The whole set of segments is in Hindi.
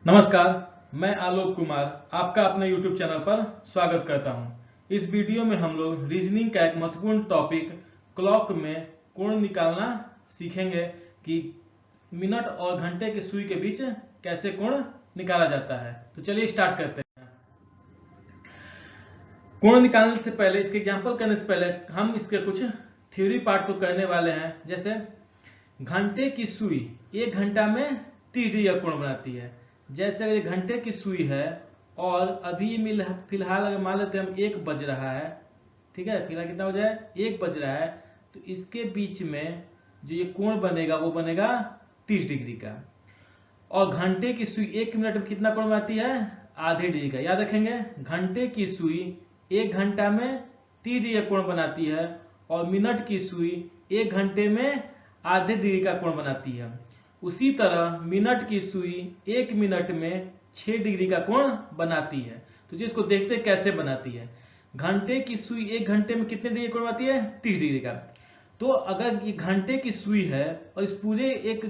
नमस्कार, मैं आलोक कुमार आपका अपने YouTube चैनल पर स्वागत करता हूं। इस वीडियो में हम लोग रीजनिंग का एक महत्वपूर्ण टॉपिक क्लॉक में कोण निकालना सीखेंगे कि मिनट और घंटे की सुई के बीच कैसे कोण निकाला जाता है। तो चलिए स्टार्ट करते हैं। कोण निकालने से पहले, इसके एग्जाम्पल करने से पहले हम इसके कुछ थ्योरी पार्ट को करने वाले हैं। जैसे घंटे की सुई 1 घंटा में 30 डिग्री का कोण बनाती है। जैसे अगर घंटे की सुई है और अभी फिलहाल अगर मान लेते हैं हम 1 बज रहा है, ठीक है, फिलहाल कितना हो जाए 1 बज रहा है, तो इसके बीच में जो ये कोण बनेगा वो बनेगा 30 डिग्री का। और घंटे की सुई 1 मिनट में कितना कोण बनाती है? आधे डिग्री का। याद रखेंगे, घंटे की सुई 1 घंटा में 30 डिग्री का कोण बनाती है और मिनट की सुई 1 घंटे में आधे डिग्री का कोण बनाती है। उसी तरह मिनट की सुई 1 मिनट में 6 डिग्री का कोण बनाती है। तो जिसको देखते हैं कैसे बनाती है। घंटे की सुई 1 घंटे में कितने डिग्री का कोण बनाती है? 30 डिग्री का। तो अगर ये घंटे की सुई है और इस पूरे एक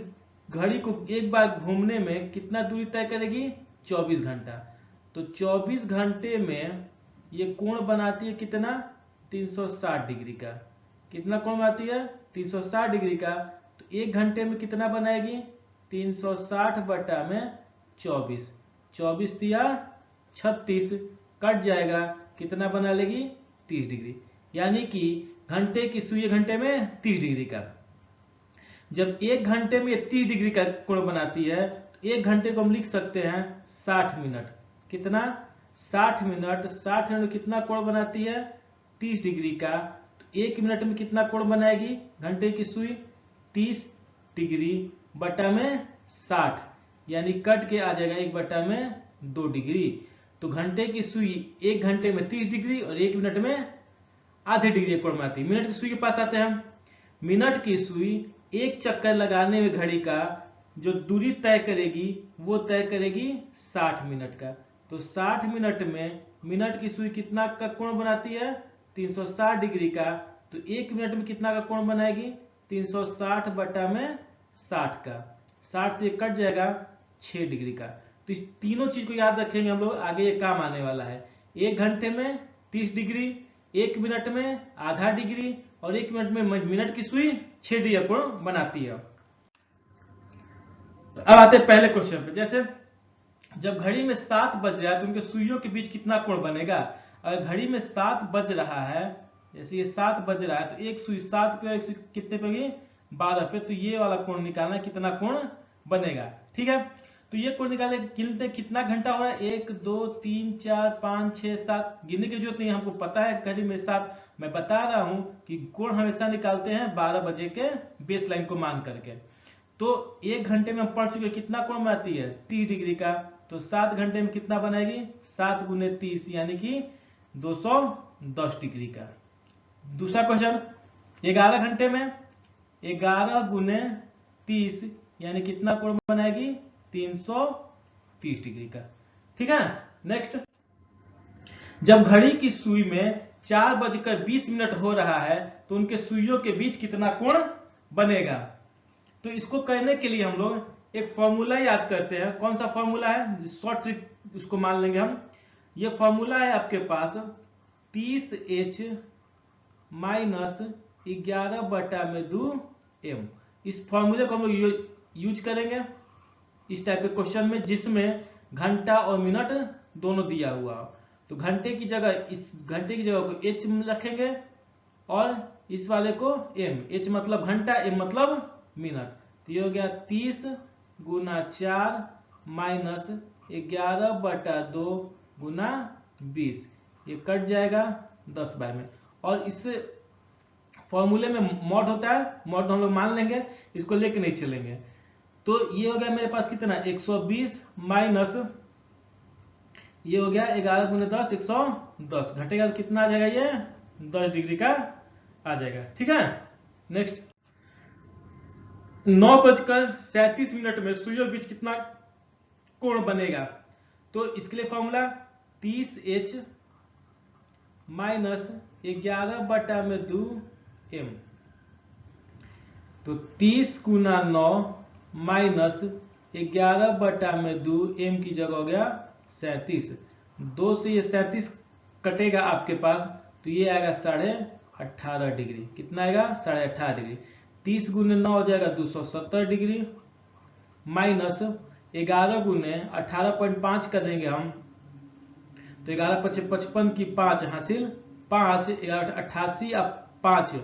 घड़ी को एक बार घूमने में कितना दूरी तय करेगी? 24 घंटा। तो 24 घंटे में ये कोण बनाती है कितना? 360 डिग्री का। कितना कोण बनाती है? 360 डिग्री का। तो 1 घंटे में कितना बनाएगी? 360 बटा में 24, 24 दिया 36, कट जाएगा, कितना बना लेगी? 30 डिग्री। यानी कि घंटे की सुई घंटे में 30 डिग्री का। जब 1 घंटे में 30 डिग्री का कोण बनाती है तो 1 घंटे को हम लिख सकते हैं 60 मिनट। कितना? 60 मिनट। 60 मिनट में कितना कोण बनाती है? 30 डिग्री का। तो 1 मिनट में कितना कोण बनाएगी घंटे की सुई? 30 डिग्री बटा में 60, यानी कट के आ जाएगा 1 बटा में 2 डिग्री। तो घंटे की सुई 1 घंटे में 30 डिग्री और 1 मिनट में आधे डिग्री कोण बनाती है। मिनट की सुई के पास आते हैं हम। मिनट की सुई एक चक्कर लगाने में घड़ी का जो दूरी तय करेगी वो तय करेगी 60 मिनट का। तो 60 मिनट में मिनट की सुई कितना का कोण बनाती है? 360 डिग्री का। तो 1 मिनट में कितना का कोण बनाएगी? 360 बटा में 60 का। 60 से कट जाएगा 6 डिग्री का। तो इस तीनों चीज को याद रखेंगे हम लोग, आगे ये काम आने वाला है। 1 घंटे में 30 डिग्री, 1 मिनट में आधा डिग्री और 1 मिनट में मिनट की सुई 6 डिग्री का कोण बनाती है। अब आते हैं पहले क्वेश्चन पे। जैसे जब घड़ी में 7 बज रहा है तो उनके सुइयों के बीच कितना कोण बनेगा? अगर घड़ी में 7 बज रहा है, जैसे ये 7 बज रहा है, तो एक सुई 7 पे, एक सुई कितने पे होगी? 12 पे। तो ये वाला कोण निकालना, कितना कोण बनेगा। ठीक है, तो ये कोण निकाले, गिनते कितना घंटा हो रहा है? 1 2 3 4 5 6 7। गिनने की जरूरत नहीं, हमको पता है घड़ी में 7। मैं बता रहा हूं कि कोण हमेशा निकालते हैं 12 बजे के बेस लाइन को मान करके। तो 1 घंटे में हम पढ़ चुके कितना कोण बनाती है? 30 डिग्री का। तो 7 घंटे में कितना बनाएगी? 7 गुने 30, यानी कि 210 डिग्री का। दूसरा क्वेश्चन, 11 घंटे में 11 गुने 30, यानी कितना कोण बनाएगी? 330 डिग्री का। ठीक है, नेक्स्ट, जब घड़ी की सुई में 4:20 हो रहा है तो उनके सुइयों के बीच कितना कोण बनेगा? तो इसको करने के लिए हम लोग एक फॉर्मूला याद करते हैं। कौन सा फॉर्मूला है? शॉर्ट ट्रिक उसको मान लेंगे हम। ये फॉर्मूला है आपके पास 30H माइनस 11 बटा में 2M। इस फॉर्मूले को हम लोग यूज करेंगे इस टाइप के क्वेश्चन में जिसमें घंटा और मिनट दोनों दिया हुआ हो। तो घंटे की जगह, इस घंटे की जगह को H रखेंगे और इस वाले को M। H मतलब घंटा, M मतलब मिनट। तो ये हो गया 30 गुना 4 माइनस 11 बटा 2 गुना 20। ये कट जाएगा 10 बार में। और इस फॉर्मूले में मॉड होता है, मॉड हम लोग मान लेंगे, इसको लेके नहीं चलेंगे। तो ये हो गया मेरे पास कितना? 120 माइनस ये हो गया 11 गुने 10, 110। घटेगा तो कितना आ जाएगा? ये 10 डिग्री का आ जाएगा। ठीक है, नेक्स्ट, 9:37 में सुइयों के बीच कितना कोण बनेगा? तो इसके लिए फॉर्मूला 30H माइनस 11 बटा में 2M। तो 30 गुना 9 माइनस 11/2 m की जगह हो गया 37। 2 से ये 37 कटेगा आपके पास तो ये आएगा 18.5 डिग्री। कितना आएगा? 18.5 डिग्री। 30 गुने 9 हो जाएगा 270 डिग्री, माइनस 11 गुने 18.5 कर देंगे हम तो 11 × 55 की 5 हासिल 5, 88 अब 5,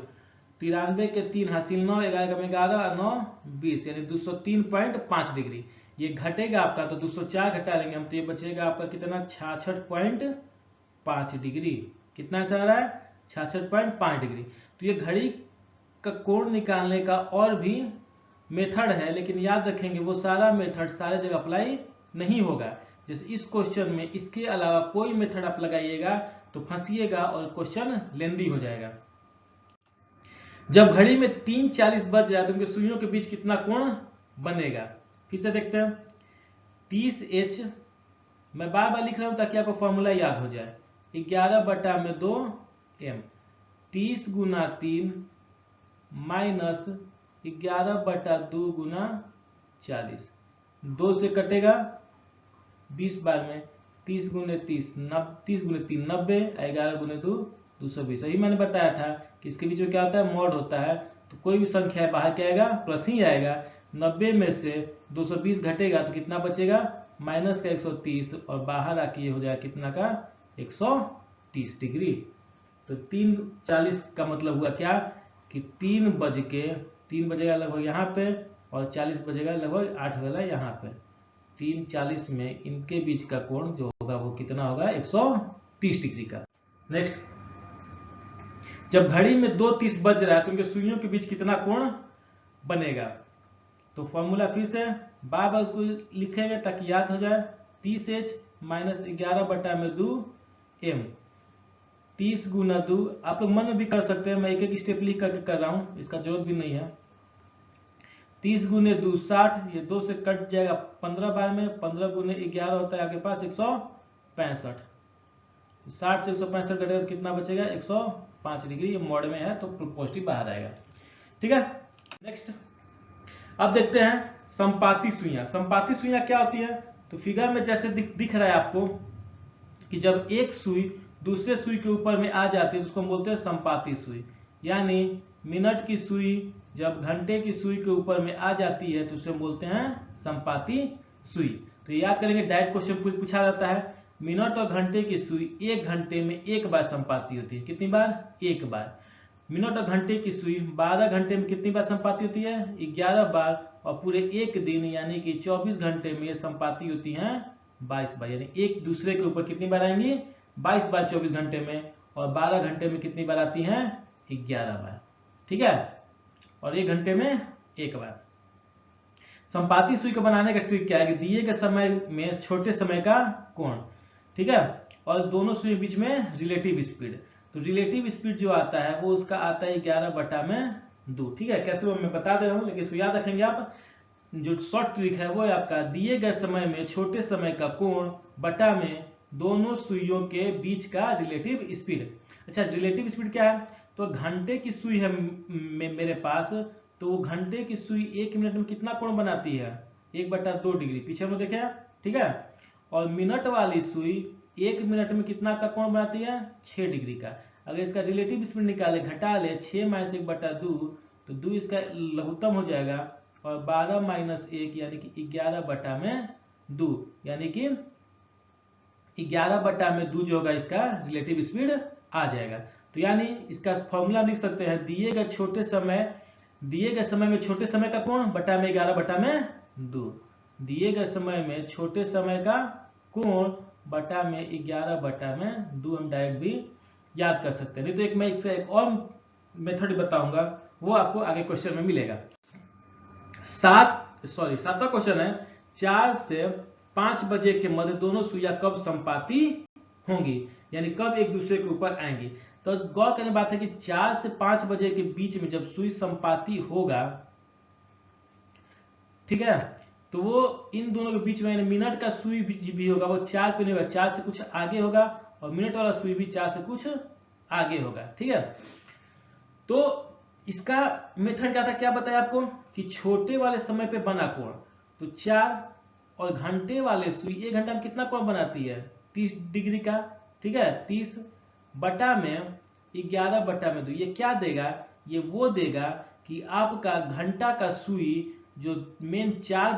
93 के 3 हासिल 9, 11 में 11, 9 20 यानी 203.5 डिग्री। ये घटेगा आपका तो 204 घटा लेंगे हम तो ये बचेगा आपका कितना? 66.5 डिग्री। कितना ऐसा आ रहा है? 66.5 डिग्री। तो ये घड़ी का कोण निकालने का और भी मेथड है, लेकिन याद रखेंगे वो सारा मेथड सारे जगह अप्लाई नहीं होगा। जैसे इस क्वेश्चन में इसके अलावा कोई मेथड आप लगाइएगा तो फंसिएगा और क्वेश्चन लेंदी हो जाएगा। जब घड़ी में 3:40 बज जाए तो उनके सुइयों के बीच कितना कोण बनेगा? फिर से देखते हैं। 30h मैं बार बार लिख रहा हूं ताकि आपको फॉर्मूला याद हो जाए। 11/2 m, 30 गुना 3 माइनस 11/2 गुना 40। 2 से कटेगा 20 बार में, 30 गुने 30 3 90, 11 गुने 2 220। यही मैंने बताया था कि इसके बीच में क्या होता है? मॉड होता है। तो कोई भी संख्या है बाहर क्या आएगा? प्लस ही आएगा। 90 में से 220 घटेगा तो कितना बचेगा? माइनस का 130 और बाहर आके ये हो जाएगा कितना का? 130 डिग्री। तो 3:40 का मतलब हुआ क्या कि 3 बजेगा लगभग यहाँ पे और 40 बजेगा लगभग 8 वाला यहाँ पे। 3:40 में इनके बीच का कोण जो होगा वो कितना होगा? 130 डिग्री का। नेक्स्ट, जब घड़ी में 2:30 बज रहा है तो उनके सुइयों के बीच कितना कोण बनेगा? तो फॉर्मूला फिर से बार बार उसको लिखेंगे ताकि याद हो जाए। 30h माइनस 11/2 m, 30 गुना 2। आप लोग मन में भी कर सकते हैं, मैं एक एक स्टेप लिख करके कर रहा हूं, इसका जरूरत भी नहीं है। 30 गुने 2 60, ये 2 से कट जाएगा 15 बार में। 15 गुने 11 होता है आपके पास 165। 60 से 165 कटेगा तो कितना बचेगा? 105 डिग्री। ये मॉड में है तो पॉजिटिव बाहर आएगा। ठीक है। नेक्स्ट अब देखते हैं संपाती सुइयां। संपाती सुइयां क्या होती है? तो फिगर में जैसे दिख रहा है आपको कि जब एक सुई दूसरे सुई के ऊपर में आ जाती है तो उसको हम बोलते हैं संपाती सुई। यानी मिनट की सुई जब घंटे की सुई के ऊपर में आ जाती है तो उसे हम बोलते हैं संपाती सुई। तो याद करेंगे, डायरेक्ट क्वेश्चन पूछा जाता है। मिनट और घंटे की सुई 1 घंटे में 1 बार संपाती होती है। कितनी बार? 1 बार। मिनट और घंटे की सुई 12 घंटे में कितनी बार संपाती होती है? 11 बार। और पूरे एक दिन यानी कि 24 घंटे में संपाती होती हैं 22 बार। यानी एक दूसरे के ऊपर कितनी बार आएंगी? 22 बार 24 घंटे में। और 12 घंटे में कितनी बार आती हैं? 11 बार। ठीक है। और 1 घंटे में 1 बार। संपाती सुई को बनाने का ट्रिक क्या है कि दिए गए समय में छोटे समय का कोण, ठीक है, और दोनों सुई के बीच में रिलेटिव स्पीड। तो रिलेटिव स्पीड जो आता है वो उसका आता है 11/2। ठीक है। कैसे वो मैं बता दे रहा हूं, लेकिन इसको याद रखेंगे आप। जो शॉर्ट ट्रिक है वो है आपका दिए गए समय में छोटे समय का कोण बटा में दोनों सुइयों के बीच का रिलेटिव स्पीड। अच्छा, रिलेटिव स्पीड क्या है? तो घंटे की सुई है मेरे पास, तो वो घंटे की सुई 1 मिनट में कितना कोण बनाती है? 1/2 डिग्री। पीछे में देखें, ठीक है। और मिनट वाली सुई 1 मिनट में कितना का कोण बनाती है? 6 डिग्री का। अगर इसका रिलेटिव स्पीड निकाले, घटा ले 6 माइनस 1/2 तो 2 इसका लघुत्तम हो जाएगा और 12 माइनस 1 यानी कि 11/2 यानी कि 11/2 जो होगा इसका रिलेटिव स्पीड आ जाएगा। तो यानी इसका फॉर्मूला लिख सकते हैं दिए गए समय में छोटे समय का कोण बटा में 11/2। दिए गए समय में छोटे समय का कोण बटा में 11/2 हम डायरेक्ट भी याद कर सकते हैं। नहीं तो एक मैं एक और मेथड बताऊंगा, वो आपको आगे क्वेश्चन में मिलेगा। 7वां क्वेश्चन है 4 से 5 बजे के मध्य दोनों सुइयां कब संपाती होंगी? यानी कब एक दूसरे के ऊपर आएंगी? तो गौर करने बात है कि 4 से 5 बजे के बीच में जब सुई संपाती होगा, ठीक है, तो वो इन दोनों के बीच में यानी मिनट का सुई भी होगा वो 4 पे नहीं होगा, 4 से कुछ आगे होगा, और मिनट वाला सुई भी 4 से कुछ आगे होगा। ठीक है। तो इसका मेथड क्या था, क्या बताया आपको कि छोटे वाले समय पे बना कोण, तो 4 और घंटे वाले सुई 1 घंटा में कितना कोण बनाती है 30 डिग्री का, ठीक है। 30 बटा में 11 बटा में 2, ये क्या देगा, ये वो देगा कि आपका घंटा का सुई जो मेन 4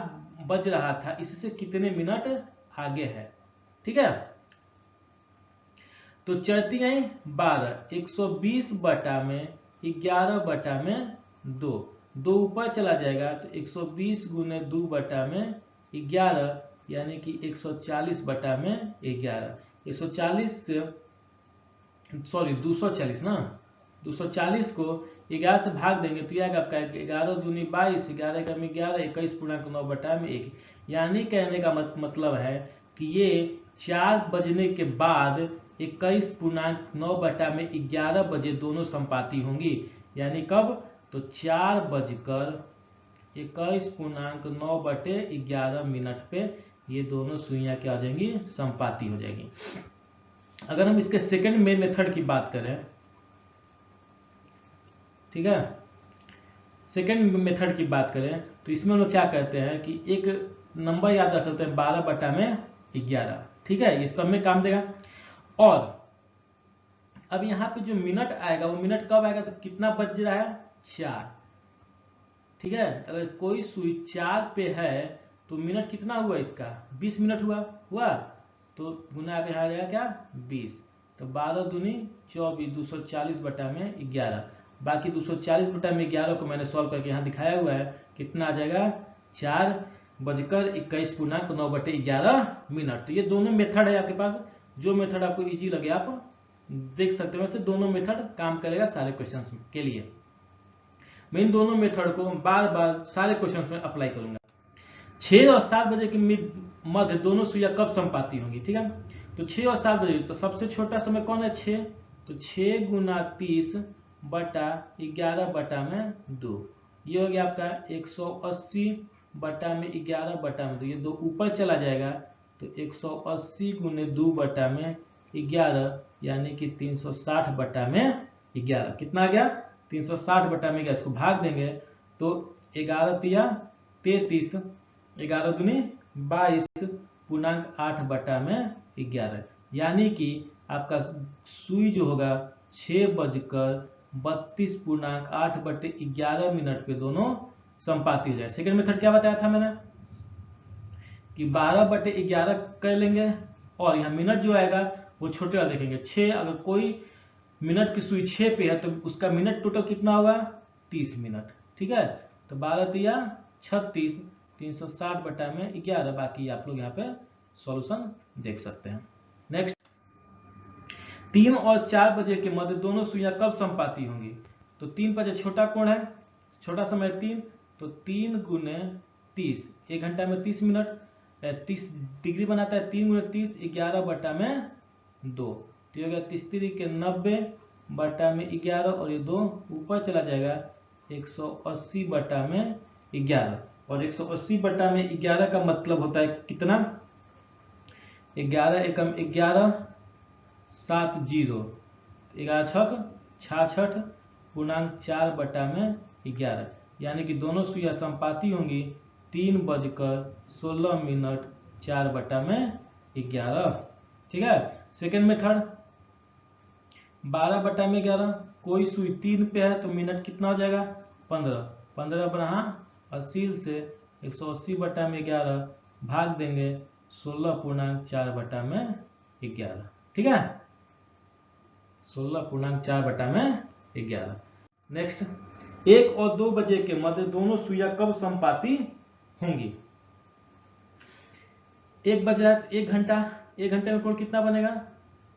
बज रहा था इससे कितने मिनट आगे है, ठीक है। तो चलती है 12, 120 बटा में 11 बटा में 2, 2 ऊपर चला जाएगा तो 120 गुने 2 बटा में 11 यानी कि 140 बटा में 11, 140 से सॉरी 240 ना, 240 को 11 से भाग देंगे तो यह आएगा आपका 11 दूनी 22, 11 का में 11, 21.9 बटा में 1। यानी कहने का मतलब है कि ये 4 बजने के बाद 21.9 बटा में 11 बजे दोनों संपाती होंगी। यानी कब, तो 4 बजकर 21.9 बटे 11 मिनट पे ये दोनों सुइयां क्या हो जाएंगी, संपाती हो जाएंगी। अगर हम इसके सेकंड मेथड की बात करें, ठीक है, सेकंड मेथड की बात करें तो इसमें हम लोग क्या करते हैं कि एक नंबर याद रख लेते हैं 12 बटा में 11, ठीक है, ये सब में काम देगा। और अब यहाँ पे जो मिनट आएगा वो मिनट कब आएगा, तो कितना बज रहा है 4, ठीक है। अगर कोई सुई 4 पे है तो मिनट कितना हुआ इसका 20 मिनट हुआ तो गुना पे आ जाएगा क्या 20, तो 12 दूनी 24, 240 बटा में 11। बाकी 240 बटा में 11 को मैंने सॉल्व करके यहाँ दिखाया हुआ है, कितना आ जाएगा 4 बजकर 21.9 बटे 11 मिनट। तो ये दोनों मेथड है आपके पास, जो मेथड आपको इजी लगे आप देख सकते हो। वैसे दोनों मेथड काम करेगा सारे क्वेश्चंस के लिए। मैं इन दोनों मेथड को बार बार सारे क्वेश्चंस में अप्लाई करूंगा। 6 और 7 बजे के मध्य दोनों सुइयां कब संपाती होंगी, ठीक है। तो 6 और 7 बजे, तो सबसे छोटा समय कौन है 6, तो 6 गुना 30 बटा 11 बटा में 2, ये हो गया आपका 180 बटा में 11 बटा में 2, ये 2 ऊपर चला जाएगा तो 180 गुने 2 बटा में 11 यानी कि 360 बटा में 11, कितना आ गया 360 बटा में 11। इसको भाग देंगे तो 11 तिया 33, 11 दूनी 22.8 बटा में 11, यानी कि आपका सुई जो होगा 6 बजकर 32.8 बटे 11 मिनट पे दोनों संपाती हो जाए। सेकंड मेथड क्या बताया था मैंने कि 12 बटे 11 कर लेंगे और यहाँ मिनट जो आएगा वो छोटे वाला देखेंगे 6। अगर कोई मिनट की सुई 6 पे है तो उसका मिनट टोटल कितना होगा 30 मिनट, ठीक है। तो 12 तिया 36, 360 बटा में 11, बाकी आप लोग यहाँ पे सॉल्यूशन देख सकते हैं। नेक्स्ट, 3 और 4 बजे के मध्य दोनों सुइयां कब संपाती होंगी, तो 3 बजे छोटा कोण है, छोटा समय 3, तो 3 गुने 30, 1 घंटा में 30 मिनट 30 डिग्री बनाता है, 3 गुने 30 11 बटा में 2, तो हो गया 33 के 90 बटा में 11 और ये 2 ऊपर चला जाएगा 180 बटा में 11, और 180 बटा में 11 का मतलब होता है कितना 11 एकम 11 7 0, 11 छक 66 पूर्णांक 4 बटा में 11, यानी कि दोनों सुइयां संपाती होंगी 3 बजकर 16 मिनट 4 बटा में 11, ठीक है। सेकेंड मेथड 12 बटा में 11, कोई सुई 3 पे है तो मिनट कितना हो जाएगा 15, 15 बना 80 से 180 बटा में 11 भाग देंगे 16.4 बटा में 11, ठीक है, 16.4 बटा में 11। नेक्स्ट, 1 और 2 बजे के मध्य दोनों सुइयां कब संपाती होंगी। 1 बज रहा है, 1 घंटा, 1 घंटे में कोण कितना बनेगा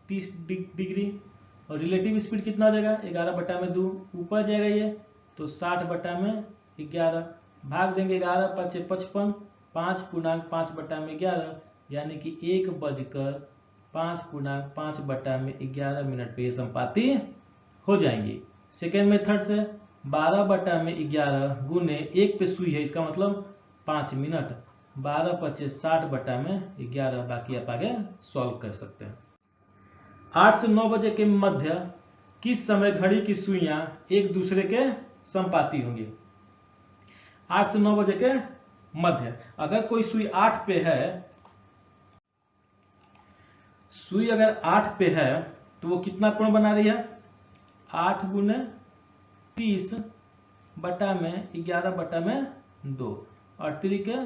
30 डिग्री, और रिलेटिव स्पीड कितना हो जाएगा 11 बटा में 2, ऊपर जाएगा ये तो 60 बटा में 11, भाग देंगे 11 5 55, 5.5 बटा में 11, यानी कि 1 बजकर 5.5 बटा में 11 मिनट पे ये संपाती हो जाएंगी। सेकेंड मेथड से 12 बटा में 11 गुने 1 पे सुई है, इसका मतलब 5 मिनट, 12 25 60 बटा में 11, बाकी आप आगे सॉल्व कर सकते हैं। 8 से 9 बजे के मध्य किस समय घड़ी की सुइयां एक दूसरे के संपाती होंगी। 8 से 9 बजे के मध्य, अगर कोई सुई 8 पे है, सुई अगर 8 पे है तो वो कितना कोण बना रही है? 8 गुने 30 बटा में 11 बटा में 2 और 3 के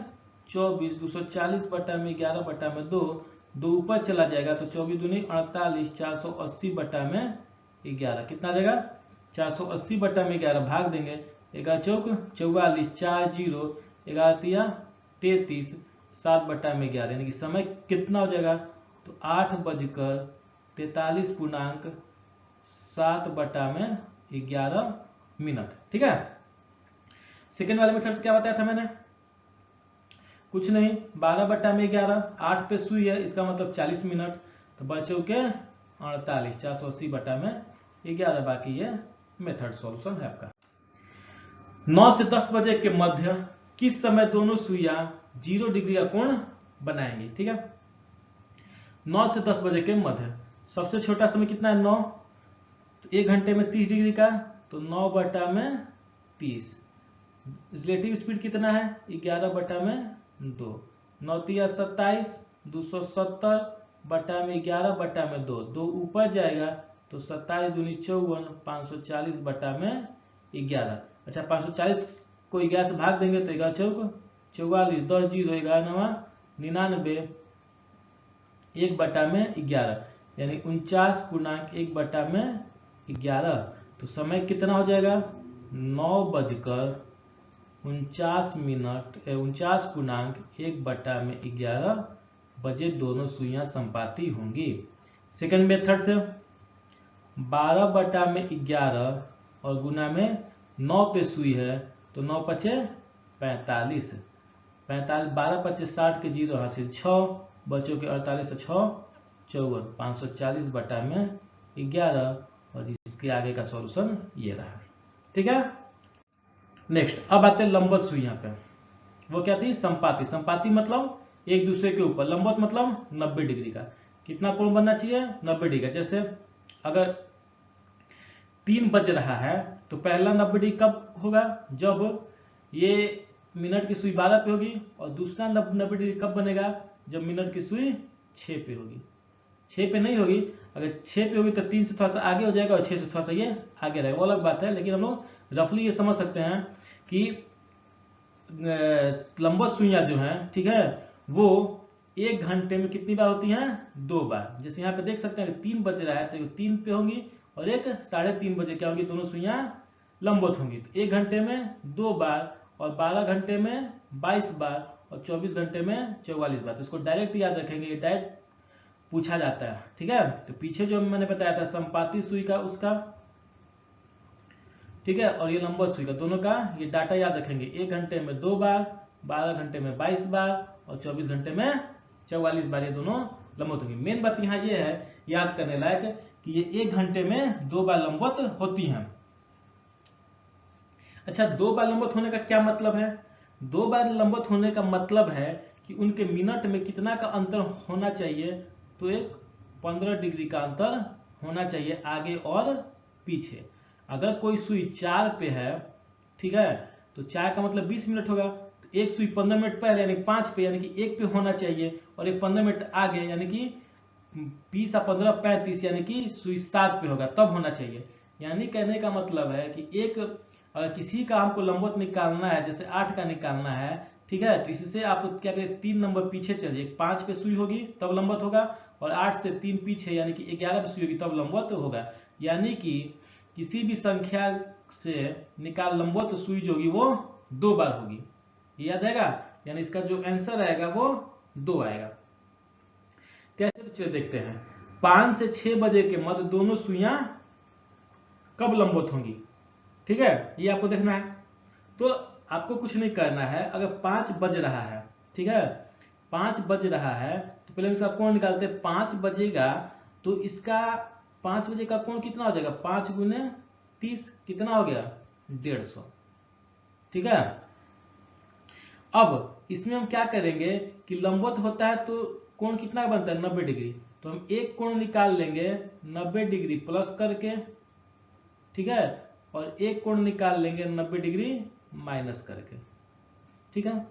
24, 240 बटा में 11 बटा में 2, 2 ऊपर चला जाएगा तो 24 दूनी 48, 480 बटा में 11 कितना देगा? 480 बटा में 11 भाग देंगे, 11 चौक 44, 4 जीरो 11 तिया 33, 7 बटा में 11 यानी कि समय कितना हो जाएगा? तो 8:43.7 बटा में 11 मिनट। ठीक है, सेकेंड वाले मेथड से क्या बताया था मैंने? कुछ नहीं, 12 बटा में 11, 8 पे सुई है इसका मतलब 40 मिनट, तो बचे के 48, 480 बटा में 11। बाकी ये मेथड सॉल्यूशन है आपका। 9 से 10 बजे के मध्य किस समय दोनों सुइयां 0 डिग्री का कोण बनाएंगी? ठीक है, 9 से 10 बजे के मध्य सबसे छोटा समय कितना है? 9, तो 1 घंटे में 30 डिग्री का, तो 9 बटा में 30। रिलेटिव स्पीड कितना है? 11 बटा में 2, 9 तिया 27, 270 बटा में 11 बटा में 2, 2 ऊपर जाएगा तो 27 दूनी 54, 540 बटा में 11। अच्छा, 540 को 11 से भाग देंगे तो 11 चौक 44, 10 जीरो 11 9 99, 1 बटा में 11 यानी 49.1 बटा में 11। तो समय कितना हो जाएगा? 9:49 49.1 बटा में 11 बजे दोनों सुइयां संपाती होंगी। सेकंड मेथड से 12 बटा में 11 और गुना में 9 पे सुई है तो 9 पचे 45, 12 पचे 60 के 0 हासिल 6 बच्चों के 48 से 6 54, 540 बटा में 11 और इसके आगे का सॉल्यूशन ये रहा। ठीक है, नेक्स्ट अब आते हैं लंबवत सुइयां पे। वो क्या थी? संपाती। संपाती मतलब एक दूसरे के ऊपर, लंबवत मतलब 90 डिग्री का। कितना कोण बनना चाहिए? 90 डिग्री का। जैसे अगर 3 बज रहा है तो पहला 90 डिग्री कब होगा? जब ये मिनट की सुई 12 पे होगी, और दूसरा 90 डिग्री कब बनेगा? जब मिनट की सुई 6 पे होगी। 6 पे नहीं होगी, अगर 6 पे होगी तो 3 से थोड़ा सा आगे हो जाएगा और 6 से थोड़ा सा ये आगे रहेगा, वो अलग बात है। लेकिन हम लोग रफली ये समझ सकते हैं कि लंबवत सुइयां जो हैं, ठीक है, वो 1 घंटे में कितनी बार होती हैं? 2 बार। जैसे यहाँ पे देख सकते हैं 3 बज रहा है तो 3 पे होंगी और एक 3:30 बजे क्या होंगी? दोनों सुइयां लंबवत होंगी। तो 1 घंटे में 2 बार और 12 घंटे में 22 बार और 24 घंटे में 44 बार। तो इसको डायरेक्ट याद रखेंगे, ये डायरेक्ट पूछा जाता है। ठीक है, तो पीछे जो मैंने बताया था संपाती सुई का उसका, ठीक है, और ये लंबवत सुई का, दोनों का ये डाटा याद रखेंगे। 1 घंटे में 2 बार, 12 घंटे में 22 बार और 24 घंटे में 44 बार ये दोनों लंबवत होंगी। मेन बात यहाँ ये है याद करने लायक कि ये 1 घंटे में 2 बार लंबवत होती हैं। अच्छा, 2 बार लंबवत होने का क्या मतलब है? 2 बार लंबवत होने का मतलब है कि उनके मिनट में कितना का अंतर होना चाहिए? तो एक 15 डिग्री का अंतर होना चाहिए आगे और पीछे। अगर कोई सुई 4 पे है, ठीक है, तो 4 का मतलब 20 मिनट होगा, तो एक सुई 15 मिनट पहले यानी 5 पे यानी कि 1 पे होना चाहिए, और एक 15 मिनट आगे यानी कि 20 और 15 35 यानी कि सुई 7 पे होगा, तब होना चाहिए। यानी कहने का मतलब है कि एक अगर किसी का हमको लंबवत निकालना है, जैसे 8 का निकालना है, ठीक है, तो इससे आप क्या करें? 3 नंबर पीछे चलिए, 5 पे सुई होगी तब लंबवत होगा, और 8 से 3 पीछे यानी कि 11 पे सुई होगी तब लंबवत होगा। यानी कि किसी भी संख्या से निकाल लंबवत सुई जो होगी वो 2 बार होगी, याद आएगा? यानी इसका जो आंसर आएगा वो 2 आएगा। कैसे? तो चलिए देखते हैं। 5 से 6 बजे के मध्य दोनों सुइयां कब लंबवत होंगी? ठीक है, ये आपको देखना है। तो आपको कुछ नहीं करना है, अगर 5 बज रहा है, ठीक है, 5 बज रहा है तो पहले इसका कोण निकालते हैं। 5 बजेगा तो इसका 5 बजे का कोण कितना हो जाएगा? 5 गुने 30 कितना हो गया? 150। ठीक है, अब इसमें हम क्या करेंगे कि लंबवत होता है तो कोण कितना बनता है? 90 डिग्री। तो हम एक कोण निकाल लेंगे 90 डिग्री प्लस करके, ठीक है, और एक कोण निकाल लेंगे 90 डिग्री माइनस करके। ठीक है,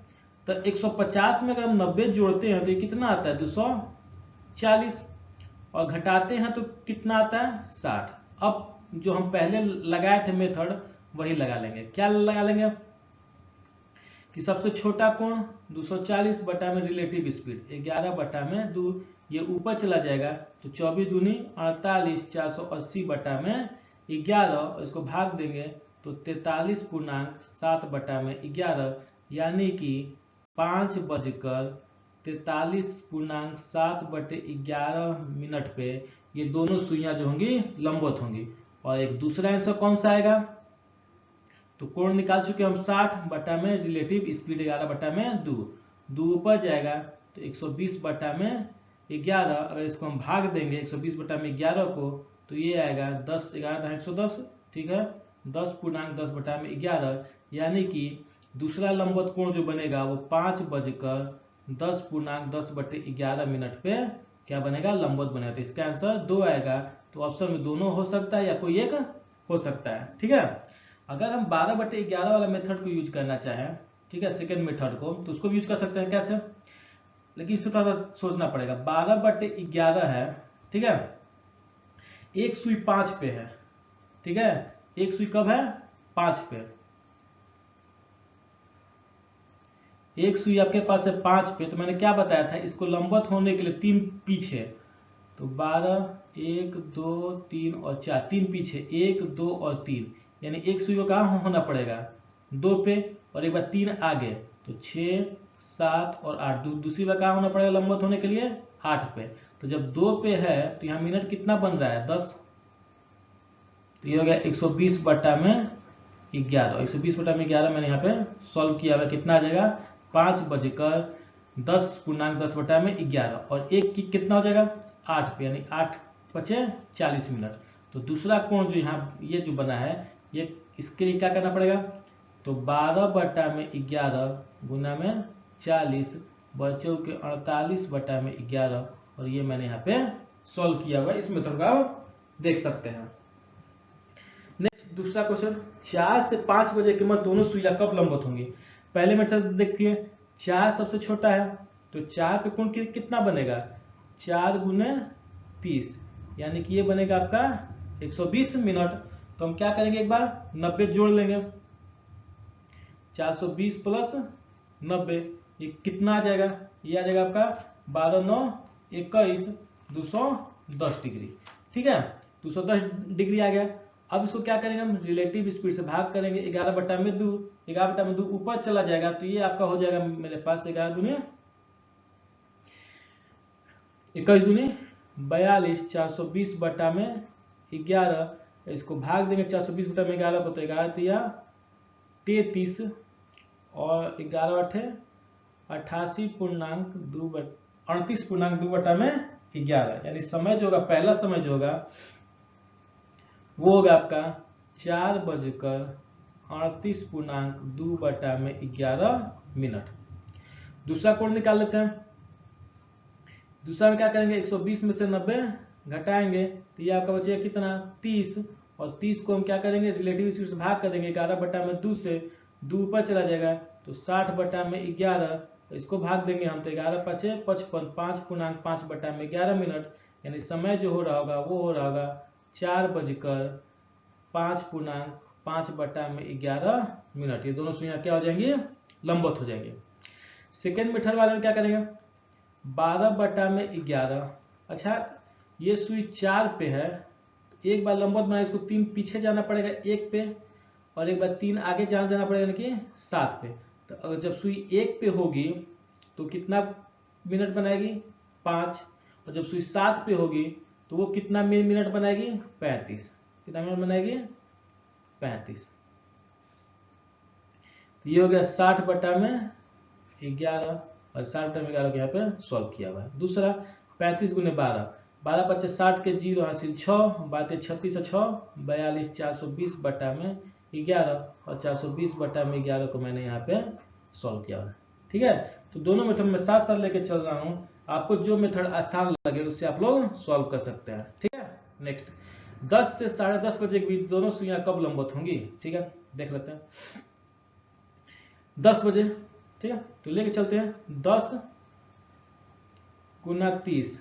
तो 150 में अगर हम 90 जोड़ते हैं तो ये कितना आता है 240, और घटाते हैं तो कितना आता है 60। अब जो हम पहले लगाए थे मेथड वही लगा लेंगे। क्या लगा लेंगे कि सबसे छोटा कोण 240 बटा में रिलेटिव स्पीड 11 बटा में 2, ये ऊपर चला जाएगा तो 24 दूनी 48, 480 बटा में 11, इसको भाग देंगे तो 43.7 बटा में 11, यानी कि 5:43.7 बटे 11 मिनट पे ये दोनों सुइयां जो होंगी लंबवत होंगी। और एक दूसरा आंसर कौन सा आएगा, तो कोण निकाल चुके हम 60 बटा में रिलेटिव स्पीड 11 बटा में 2, 2 ऊपर जाएगा तो 120 बटा में 11, अगर इसको हम भाग देंगे 120 बटा में 11 को तो ये आएगा 10, 11 110, ठीक है 10.10 बटा में 11, यानी कि दूसरा लंबवत कोण जो बनेगा वो 5:10.10 बटे 11 मिनट पे क्या बनेगा, लंबवत बनेगा। तो इसका आंसर 2 आएगा। तो ऑप्शन में दोनों हो सकता है या कोई एक हो सकता है, ठीक है। अगर हम 12/11 वाला मेथड को यूज करना चाहें, ठीक है, सेकेंड मेथड को, तो उसको यूज कर सकते हैं कैसे, लेकिन इससे थोड़ा सोचना पड़ेगा। 12/11 है, ठीक है, एक सुई 5 पे है, ठीक है, एक सुई कब है 5 पे, एक सुई आपके पास है 5 पे, तो मैंने क्या बताया था, इसको लंबवत होने के लिए 3 पीछे, तो 12 1 2 3 और 4, 3 पीछे 1 2 और 3, यानी एक सुई को कहाँ होना पड़ेगा 2 पे, और एक बार 3 आगे तो 6 7 और 8, दूसरी बार कहाँ होना पड़ेगा लंबवत होने के लिए 8 पे। तो जब 2 पे है तो यहाँ मिनट कितना बन रहा है 10, तो ये हो गया 120 बटा में 11, 120 बटा में 11 मैंने यहाँ पे सॉल्व किया हुआ, कितना आ जाएगा 5:10.10 बटा में 11, और एक की कितना हो जाएगा 8 पे, यानी 8 बचे 40 मिनट। तो दूसरा कोण जो यहाँ ये जो बना है, ये इसके लिए क्या करना पड़ेगा, तो 12 बटा में 11 गुना में 40 बच्चों के 48 बटा में 11, और ये मैंने यहाँ पे सॉल्व किया हुआ, इस मेथड का देख सकते हैं। नेक्स्ट दूसरा क्वेश्चन, 4 से 5 बजे के मध्य दोनों सुइयां कब लंबवत होंगी। पहले मेथड देखिए, 4 सबसे छोटा है तो 4 पे कोण कितना बनेगा 4 गुने 30, यानी कि ये बनेगा आपका 120 मिनट। तो हम क्या करेंगे, एक बार 90 जोड़ लेंगे, 420 प्लस 90, ये कितना आ जाएगा, ये आ जाएगा आपका 12 9 21 210 डिग्री, ठीक है 210 डिग्री आ गया। अब इसको क्या करेंगे हम, रिलेटिव स्पीड से भाग करेंगे, 11 बटा में 2, 11 बटा में 2 ऊपर चला जाएगा, तो ये आपका हो जाएगा मेरे पास 11 दूनी 21 दूनी 42, 420 बटा में 11, इसको भाग देंगे 420 बटा में 11 को, तो 11 दिया 33 और 11 8 38.2 बटा में 11, यानी समय जो होगा, पहला समय जो होगा वो होगा आपका 4:38.2 बटा में 11 मिनट। दूसरा कोण निकाल लेते हैं। दूसरा में क्या करेंगे, 120 में से 90 घटाएंगे तो ये आपका बचेगा कितना 30, और 30 को हम क्या करेंगे रिलेटिव स्पीड से भाग कर देंगे, 11 बटा में 2 से 2 ऊपर चला जाएगा तो 60 बटा में 11, तो इसको भाग देंगे हम तो 11 5 55, 5.5 बटा में 11 मिनट, यानी समय जो हो रहा होगा वो हो रहा होगा 4:05.5 बटा में 11 मिनट। ये दोनों सुइयां क्या हो जाएंगी, लंबवत हो जाएंगे। सेकेंड मेथड वाले में क्या करेंगे, 12 बटा में 11, अच्छा ये सुई 4 पे है, एक बार लंबवत बनाए, इसको 3 पीछे जाना पड़ेगा 1 पे, और एक बार 3 आगे जाना पड़ेगा यानी कि 7 पे। तो अगर जब सुई 1 पे होगी तो कितना मिनट बनाएगी 5, और जब सुई 7 पे होगी तो वो कितना मिनट बनाएगी 35, कितना मिनट बनाएगी 35। तो ये हो गया 60 बटा में 11, और 60 बटा में 11 को यहाँ पे सॉल्व किया हुआ है। दूसरा 35 गुने 12, 12 × 60 के 0 हासिल 6, 12 36 6 42, 420 बटा में 11, और 420 बटा में 11 को मैंने यहाँ पे सॉल्व किया हुआ है, ठीक है। तो दोनों मेथड में साथ साथ लेके चल रहा हूँ, आपको जो मेथड आसान लगे उससे आप लोग सॉल्व कर सकते हैं, ठीक है। नेक्स्ट 10 से 10:30 बजे के बीच दोनों सुइयां कब लंबवत होंगी, ठीक है, देख लेते हैं। 10 बजे, ठीक ठीक है। तो लेके चलते हैं 10 गुना 30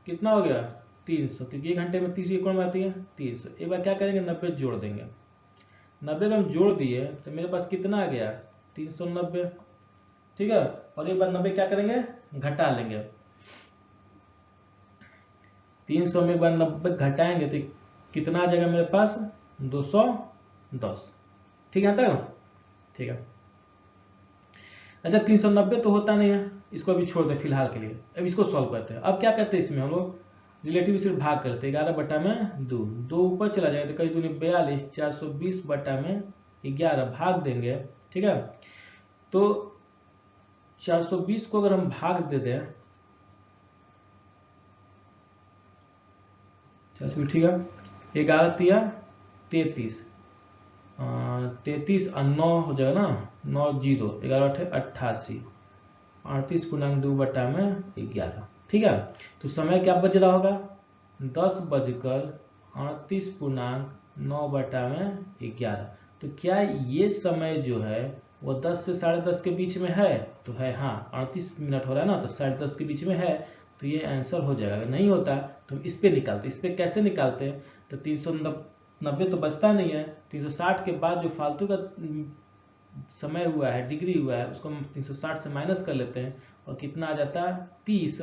कितना हो गया 300, क्योंकि 1 घंटे में 30 कौन बनाती है 300। एक बार क्या करेंगे 90 जोड़ देंगे, 90 को हम जोड़ दिए तो मेरे पास कितना आ गया 390, ठीक है। और एक बार 90 क्या करेंगे घटा लेंगे, 300 में एक बार 90 घटाएंगे तो कितना आ जाएगा मेरे पास 210, ठीक है तक, ठीक है। अच्छा 390 तो होता नहीं है, इसको अभी छोड़ दे फिलहाल के लिए। अब इसको सॉल्व करते हैं। अब क्या करते हैं इसमें हम लोग रिलेटिव सिर्फ भाग करते हैं, 11 बटा में 2, 2 ऊपर चला जाएगा तो कई दूनी 42, 420 बटा में 11 भाग देंगे, ठीक है। तो 420 को अगर हम भाग दे दें, ठीक है, 11 तिया 33, 33 और 9 हो जाएगा ना, 9 0, 11 88, 38/2 बटा में 11, ठीक है। तो समय क्या बज रहा होगा 10:38.9 बटा में 11। तो क्या ये समय जो है वो 10 से 10:30 के बीच में है, तो है हाँ, 38 मिनट हो रहा है ना, तो 10:30 के बीच में है, तो ये आंसर हो जाएगा। अगर नहीं होता तो हम इस पे निकालते। इस पे कैसे निकालते हैं, तो 390 तो बचता नहीं है, 360 के बाद जो फालतू का समय हुआ है डिग्री हुआ है उसको हम 360 से माइनस कर लेते हैं और कितना आ जाता है 30,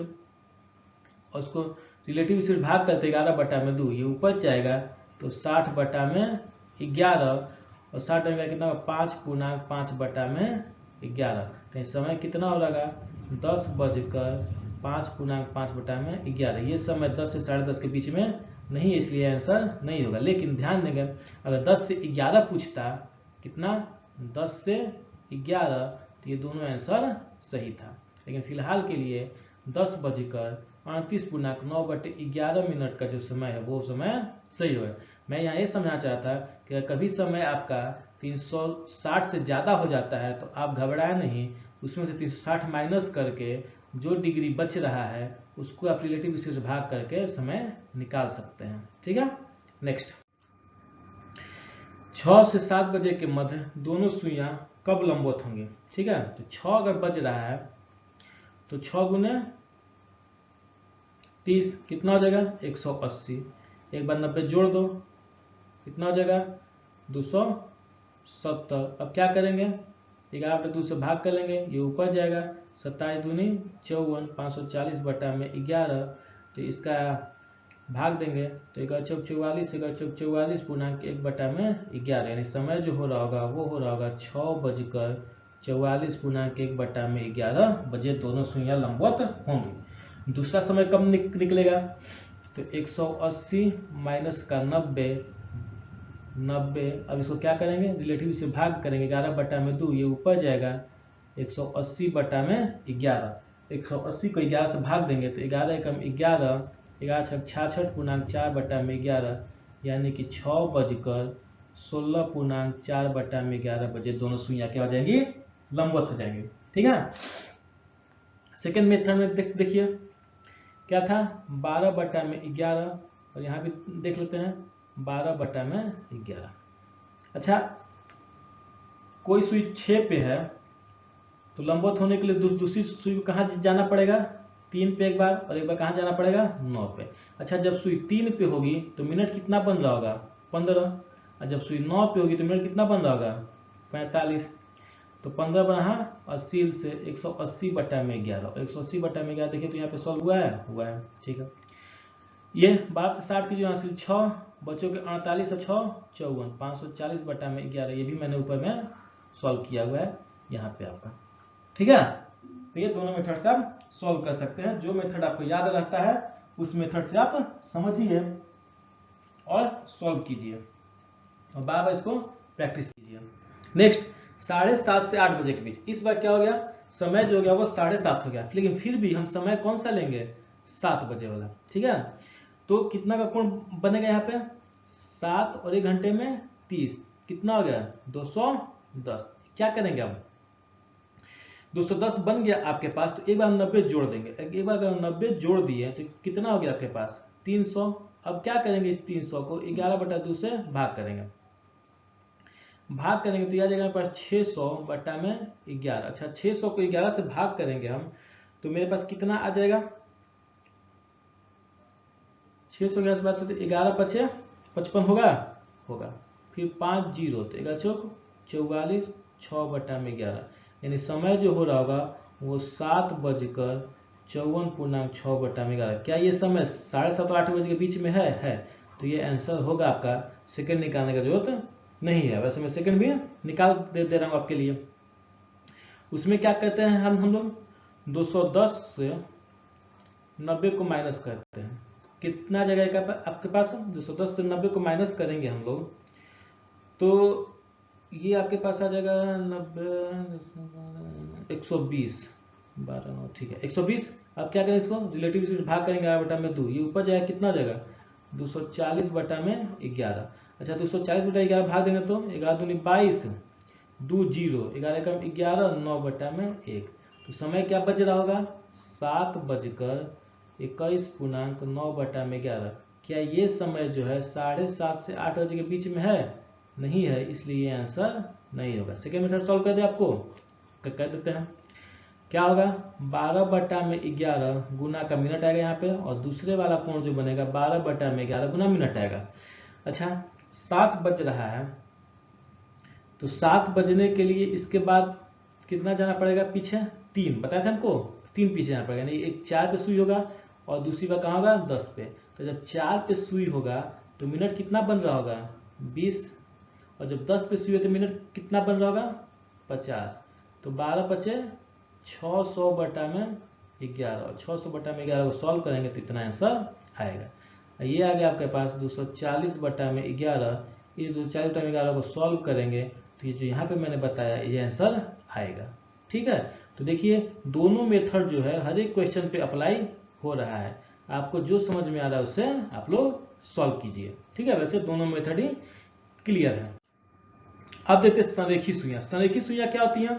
और उसको रिलेटिव सिर्फ भाग करते 11 बटा में 2, ये ऊपर जाएगा तो 60 बटा में 11, और 60 में कितना 5.5 बटा में 11। तो समय कितना हो रहा 10:05.5 बटा में 11। ये समय 10 से 10:30 के बीच में नहीं है, इसलिए आंसर नहीं होगा। लेकिन ध्यान देंगे अगर 10 से 11 पूछता, कितना 10 से 11, तो ये दोनों आंसर सही था। लेकिन फिलहाल के लिए 10:38.9 का जो समय है वो समय सही होगा। मैं यहाँ ये समझना चाहता कि कभी समय आपका 360 से ज़्यादा हो जाता है तो आप घबराए नहीं, उसमें से 360 माइनस करके जो डिग्री बच रहा है उसको आप रिलेटिव से भाग करके समय निकाल सकते हैं, ठीक है। नेक्स्ट, 6 से 7 बजे के मध्य दोनों सुइयां कब लंबवत होंगी, ठीक है। तो 6 अगर बज रहा है तो 6 गुने 30 कितना हो जाएगा 180, एक बार 90 जोड़ दो कितना हो जाएगा 270। अब क्या करेंगे 11 बटे 2 से भाग कर लेंगे, ये ऊपर जाएगा 27 दूनी 54, 540 बटा में 11, तो इसका भाग देंगे तो 11 चौक 44, 11 चौक 44.1 बटा में 11, यानी समय जो हो रहा होगा वो हो रहा होगा 6:44.1 बटा में 11 बजे दोनों सुइयां लंबवत होंगी। दूसरा समय कब निकलेगा, तो 180 माइनस का 90, अब इसको क्या करेंगे रिलेटिव से भाग करेंगे, 11 बटा में 2, ये ऊपर जाएगा 180 बटा में 11, 180 को 11 से भाग देंगे तो 11 एकम 11, 11 छक 66.4 बटा में 11, यानी कि 6:16.4 बटा में 11 बजे दोनों सुइयां क्या हो जाएंगी लंबवत हो जाएंगी, ठीक है। सेकेंड मेथड में देखिए क्या था 12 बटा में 11, और यहाँ भी देख लेते हैं 12 बटा में 11। अच्छा कोई सुई 6 पे है तो लंबवत होने के लिए दूसरी सुई को कहाँ जाना पड़ेगा 3 पे एक बार, और एक बार कहाँ जाना पड़ेगा 9 पे। अच्छा जब सुई 3 पे होगी तो मिनट कितना बन रहा होगा 15, और जब सुई 9 पे होगी तो मिनट कितना बन रहा होगा 45। तो 15 बना 80 से 180 बटा में 11, 180 बटा में 11 देखिए तो यहाँ पे सॉल्व हुआ है, ठीक है। ये 12 से 60 की जो यहाँ से 6 बच्चों के 48 से 6 54, 540 बटा में 11, ये भी मैंने ऊपर में सॉल्व किया हुआ है यहाँ पे आपका, ठीक है। तो ये दोनों मेथड से आप सॉल्व कर सकते हैं, जो मेथड आपको याद रहता है उस मेथड से आप समझिए और सॉल्व कीजिए और बार बार इसको प्रैक्टिस कीजिए। नेक्स्ट 7:30 से 8 बजे के बीच, इस बार क्या हो गया समय जो हो गया वो 7:30 हो गया, लेकिन फिर भी हम समय कौन सा लेंगे 7 बजे वाला, ठीक है। तो कितना का कोण बनेगा यहाँ पे 7 और 1 घंटे में 30, कितना हो गया 210। क्या करेंगे अब 210 बन गया आपके पास, तो एक बार 90 जोड़ देंगे, एक बार अगर 90 जोड़ दिए तो कितना हो गया आपके पास 300। अब क्या करेंगे इस 300 को 11 बटा 2 से भाग करेंगे, भाग करेंगे तो आ जाएगा मेरे पास 600 बटा में 11। अच्छा 600 को 11 से भाग करेंगे हम तो मेरे पास कितना आ जाएगा, 600 11 से बात तो 11 पचे 55 होगा। फिर 5 जीरो तो 11 चौक 44, 6 बटा में 11, यानी समय जो हो रहा होगा वो 7:54.6 बटा में 11। क्या ये समय 7:30 और 8 बजे के बीच में है। तो ये आंसर होगा आपका। सेकंड निकालने का जरूरत नहीं है, वैसे मैं सेकंड भी निकाल दे रहा हूँ आपके लिए। उसमें क्या कहते हैं हम लोग 210 से 90 को माइनस करते हैं। कितना जगह आपके पास 210 से 90 को माइनस करेंगे हम लोग तो ये आपके पास आ जाएगा 90 120 12 ठीक है 120। अब क्या करें इसको रिलेटिव से भाग करेंगे 11 बटा में 2, ये ऊपर जाएगा कितना जाएगा 240 बटा में 11। अच्छा 240 बटा 11 भाग देंगे तो 11 दूनी 22, 2 जीरो 11 कम 11, 9 बटा में 1। तो समय क्या बच रहा होगा 7:21.9 बटा में 11। क्या ये समय जो है 7:30 से 8 बजे के बीच में है, नहीं है, इसलिए ये आंसर नहीं होगा। सेकेंड मेथड सॉल्व कर दे आपको कर देते हैं। क्या होगा 12 बटा में 11 गुना का मिनट आएगा यहाँ पे, और दूसरे वाला कोण जो बनेगा 12 बटा में 11 गुना मिनट आएगा। अच्छा 7 बज रहा है तो 7 बजने के लिए इसके बाद कितना जाना पड़ेगा पीछे, 3 बताया था हमको, 3 पीछे जाना पड़ेगा। नहीं एक 4 पे सुई होगा और दूसरी बार कहाँ होगा 10 पे। तो जब 4 पे सुई होगा तो मिनट कितना बन रहा होगा 20, और जब 10 पे सुई हो तो मिनट कितना बन रहा होगा 50। तो 12 बचे 600 बटा में 11, और 600 बटा में 11 को सॉल्व करेंगे तो इतना आंसर आएगा। ये आ गया आपके पास 240 बटा में 11। ये 240 बटा में 11 को सॉल्व करेंगे तो ये जो यहाँ पे मैंने बताया ये आंसर आएगा। ठीक है, तो देखिए दोनों मेथड जो है हर एक क्वेश्चन पे अप्लाई हो रहा है। आपको जो समझ में आ रहा है उससे आप लोग सॉल्व कीजिए। ठीक है, वैसे दोनों मेथड ही क्लियर है। अब देखते हैं संरेखी सुइयां। संरेखी सुइयां क्या होती हैं,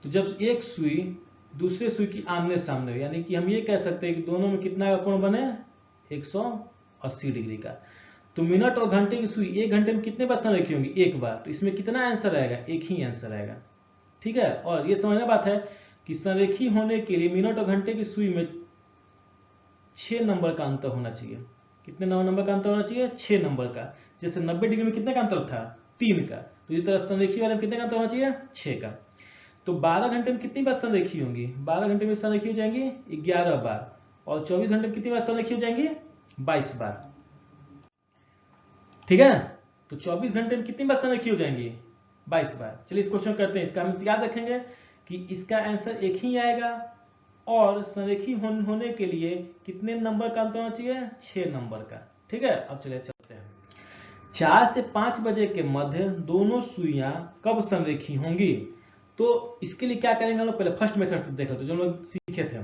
तो जब एक सुई दूसरे सुई की आमने सामने हो, यानी कि हम ये कह सकते हैं कि दोनों में कितना का कोण बने 180 डिग्री का। तो मिनट और घंटे की सुई 1 घंटे में कितने बार संरेखी होंगी, एक बार। तो इसमें कितना आंसर आएगा, एक ही आंसर आएगा। ठीक है, और ये समझना बात है कि संरेखी होने के लिए मिनट और घंटे की सुई में 6 नंबर का अंतर होना चाहिए। कितने नंबर का अंतर होना चाहिए, 6 नंबर का। जैसे 90 डिग्री में कितने का अंतर था 3 का, तो इस तरह संरेखी वाले में कितने का अंतर होना चाहिए 6 का। तो 12 घंटे में कितनी बार संरेखी होंगी, 12 घंटे में संरेखी हो जाएंगी 11 बार, और 24 घंटे में कितनी बार संरेखी हो जाएंगी 22 बार। ठीक है, तो 24 घंटे में कितनी बार संरेखी हो जाएंगी 22 बार। चलिए इस क्वेश्चन करते हैं। इसका हम याद रखेंगे कि इसका आंसर एक ही आएगा, और संरेखी होने के लिए कितने नंबर का अंतर होना चाहिए 6 नंबर का। ठीक है, अब चलिए चलते हैं। 4 से 5 बजे के मध्य दोनों सुइयां कब संरेखी होंगी। तो इसके लिए क्या करेंगे हम लोग, पहले फर्स्ट मेथड से देख लेते जो हम लोग सीखे थे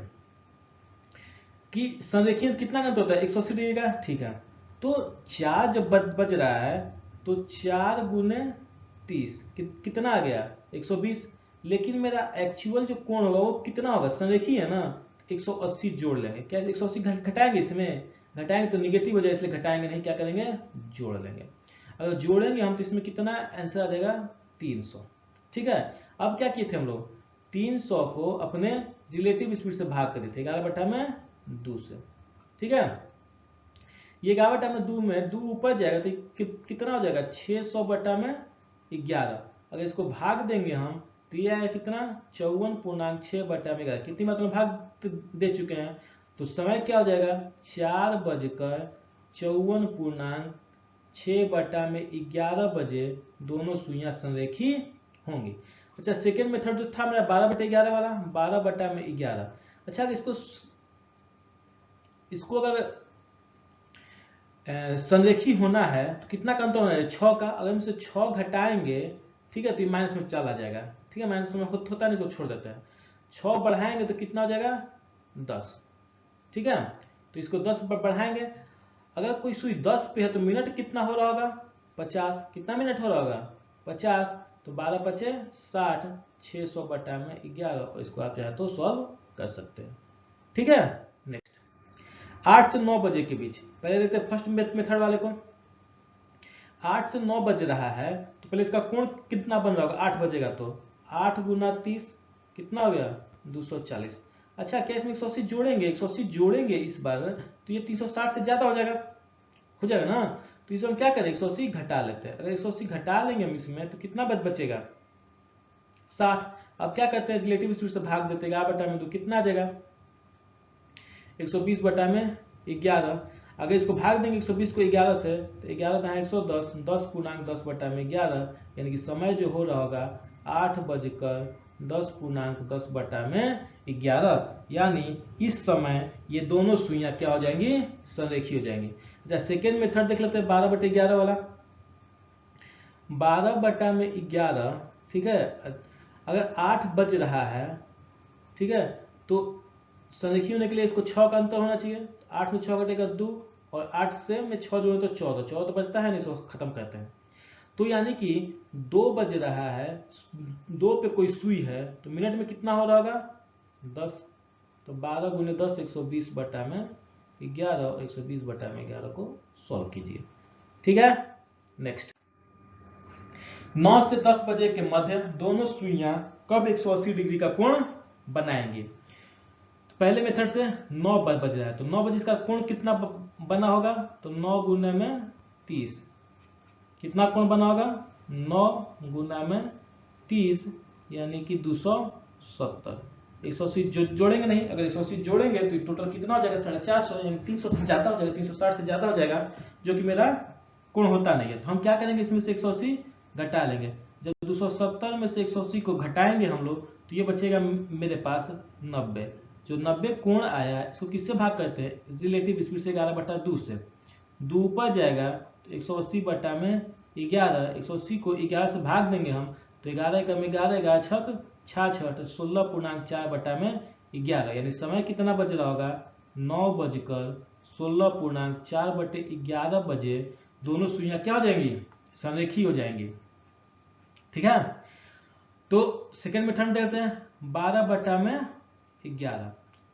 कि संरेखी कितना अंतर होता है 180 डिग्री का। ठीक है, तो 4 जब बज रहा है तो 4 गुने 30 कितना आ गया 120। लेकिन मेरा एक्चुअल जो कोण होगा वो कितना होगा, संरेखी है ना, 180 जोड़ लेंगे। क्या 180 घटाएंगे, इसमें घटाएंगे तो निगेटिव हो जाए, इसलिए घटाएंगे नहीं, क्या करेंगे जोड़ लेंगे। अगर जोड़ेंगे हम तो इसमें कितना आंसर आ जाएगा 300। ठीक है, अब क्या किए थे हम लोग 300 को अपने रिलेटिव स्पीड से भाग कर दिए थे 11 बटा में 2 से। ठीक है, ये 11 बटा में 2 में 2 ऊपर जाएगा तो कितना हो जाएगा 600 बटा में 11। अगर इसको भाग देंगे हम तो ये आएगा कितना 54.6 बटा में 11। कितनी मतलब भाग दे चुके हैं, तो समय क्या हो जाएगा 4:54.6 बटा में 11 बजे दोनों सुइयां संरेखी होंगी। अच्छा सेकेंड मेथड जो था मेरा 12 बटा 11 वाला, 12 बटा में 11। अच्छा इसको अगर संरेखी होना है तो कितना का अंतर होना है 6 का। अगर हम इसे 6 घटाएंगे, ठीक है, तो ये माइनस में चला जाएगा। ठीक है, माइनस में होता नहीं, इसको छोड़ देते हैं। 6 बढ़ाएंगे तो कितना हो जाएगा 10। ठीक है, तो इसको 10 बढ़ाएंगे। अगर कोई सुई 10 पे है तो मिनट कितना हो रहा होगा 50। कितना मिनट हो रहा होगा 50, तो 12 बचे 60, 600 बटा में 11, और इसको आप चाहे तो सॉल्व कर सकते हैं। ठीक है, नेक्स्ट 8 से 9 बजे के बीच। पहले देखते हैं फर्स्ट मेथड वाले को। 8 से 9 बज रहा है तो पहले इसका कोण कितना बन रहा होगा, 8 बजेगा तो 8 गुना 30 कितना हो गया 240। अच्छा क्या इसमें 180 जोड़ेंगे, 180 जोड़ेंगे इस बार तो ये 360 से ज्यादा हो जाएगा ना। तो इसमें हम क्या करें 180 घटा लेते हैं। अगर 180 घटा लेंगे हम इसमें तो कितना बचेगा 60। अब क्या करते हैं रिलेटिव स्पीड से भाग देते हैं, 11/2 कितना आ जाएगा 120 बटा में 11। अगर इसको भाग देंगे 120 को 11 से तो 11 है 110, 10 पूर्णांक 10 बटा में 11, यानी कि समय जो हो रहा होगा 8:10 पूर्णांक 10 बटा में 11। यानी इस समय ये दोनों सुइयां क्या हो जाएंगी, संरेखी हो जाएंगी। अच्छा सेकेंड मेथड देख लेते हैं 12/11 वाला। 12/11 ठीक है, अगर 8 बज रहा है ठीक है तो संरेखी होने के लिए इसको 6 का अंतर होना चाहिए। 8 में 6 घटेगा 2 और 8 से में 6 जोड़े तो 14, 14 तो बचता है नहीं, इसको खत्म करते हैं। तो यानी कि 2 बज रहा है, 2 पे कोई सुई है तो मिनट में कितना हो रहा होगा 10। तो 12 गुने 10 120 बटा में 11 और 120 बटा में 11 को सॉल्व कीजिए। ठीक है नेक्स्ट 9 से 10 बजे के मध्य दोनों सुइयां कब 180 डिग्री का कोण बनाएंगे। तो पहले मेथड से 9 बज रहा है तो 9 बजे इसका कोण कितना बना होगा, तो 9 गुना में 30 कितना कोण बना होगा 9 गुना में 30 यानी कि 270। 180 जोड़ेंगे नहीं, अगर 180 जोड़ेंगे तो टोटल कितना हो जाएगा 450, यानी 300 से ज्यादा हो जाएगा, 360 से ज्यादा हो जाएगा, जो कि मेरा कोण होता नहीं है। तो हम क्या करेंगे इसमें से 180 घटा लेंगे। जब 270 में से 180 को घटाएंगे हम लोग तो ये बचेगा मेरे पास 90। जो 90 कोण आया इसको किससे भाग करते हैं, रिलेटिव स्पीड से 11/2 से। 2 ऊपर जाएगा तो 180 बटा में 11, 180 को 11 से भाग देंगे हम तो 11 का में 11, 11 छक 66, 16.4 बटा में 11, यानी समय कितना बज रहा होगा 9:16.4/11 बजे दोनों सुइयां क्या हो जाएंगी, संरेखी हो जाएंगी। ठीक है तो सेकेंड मेथड देखते हैं 12/11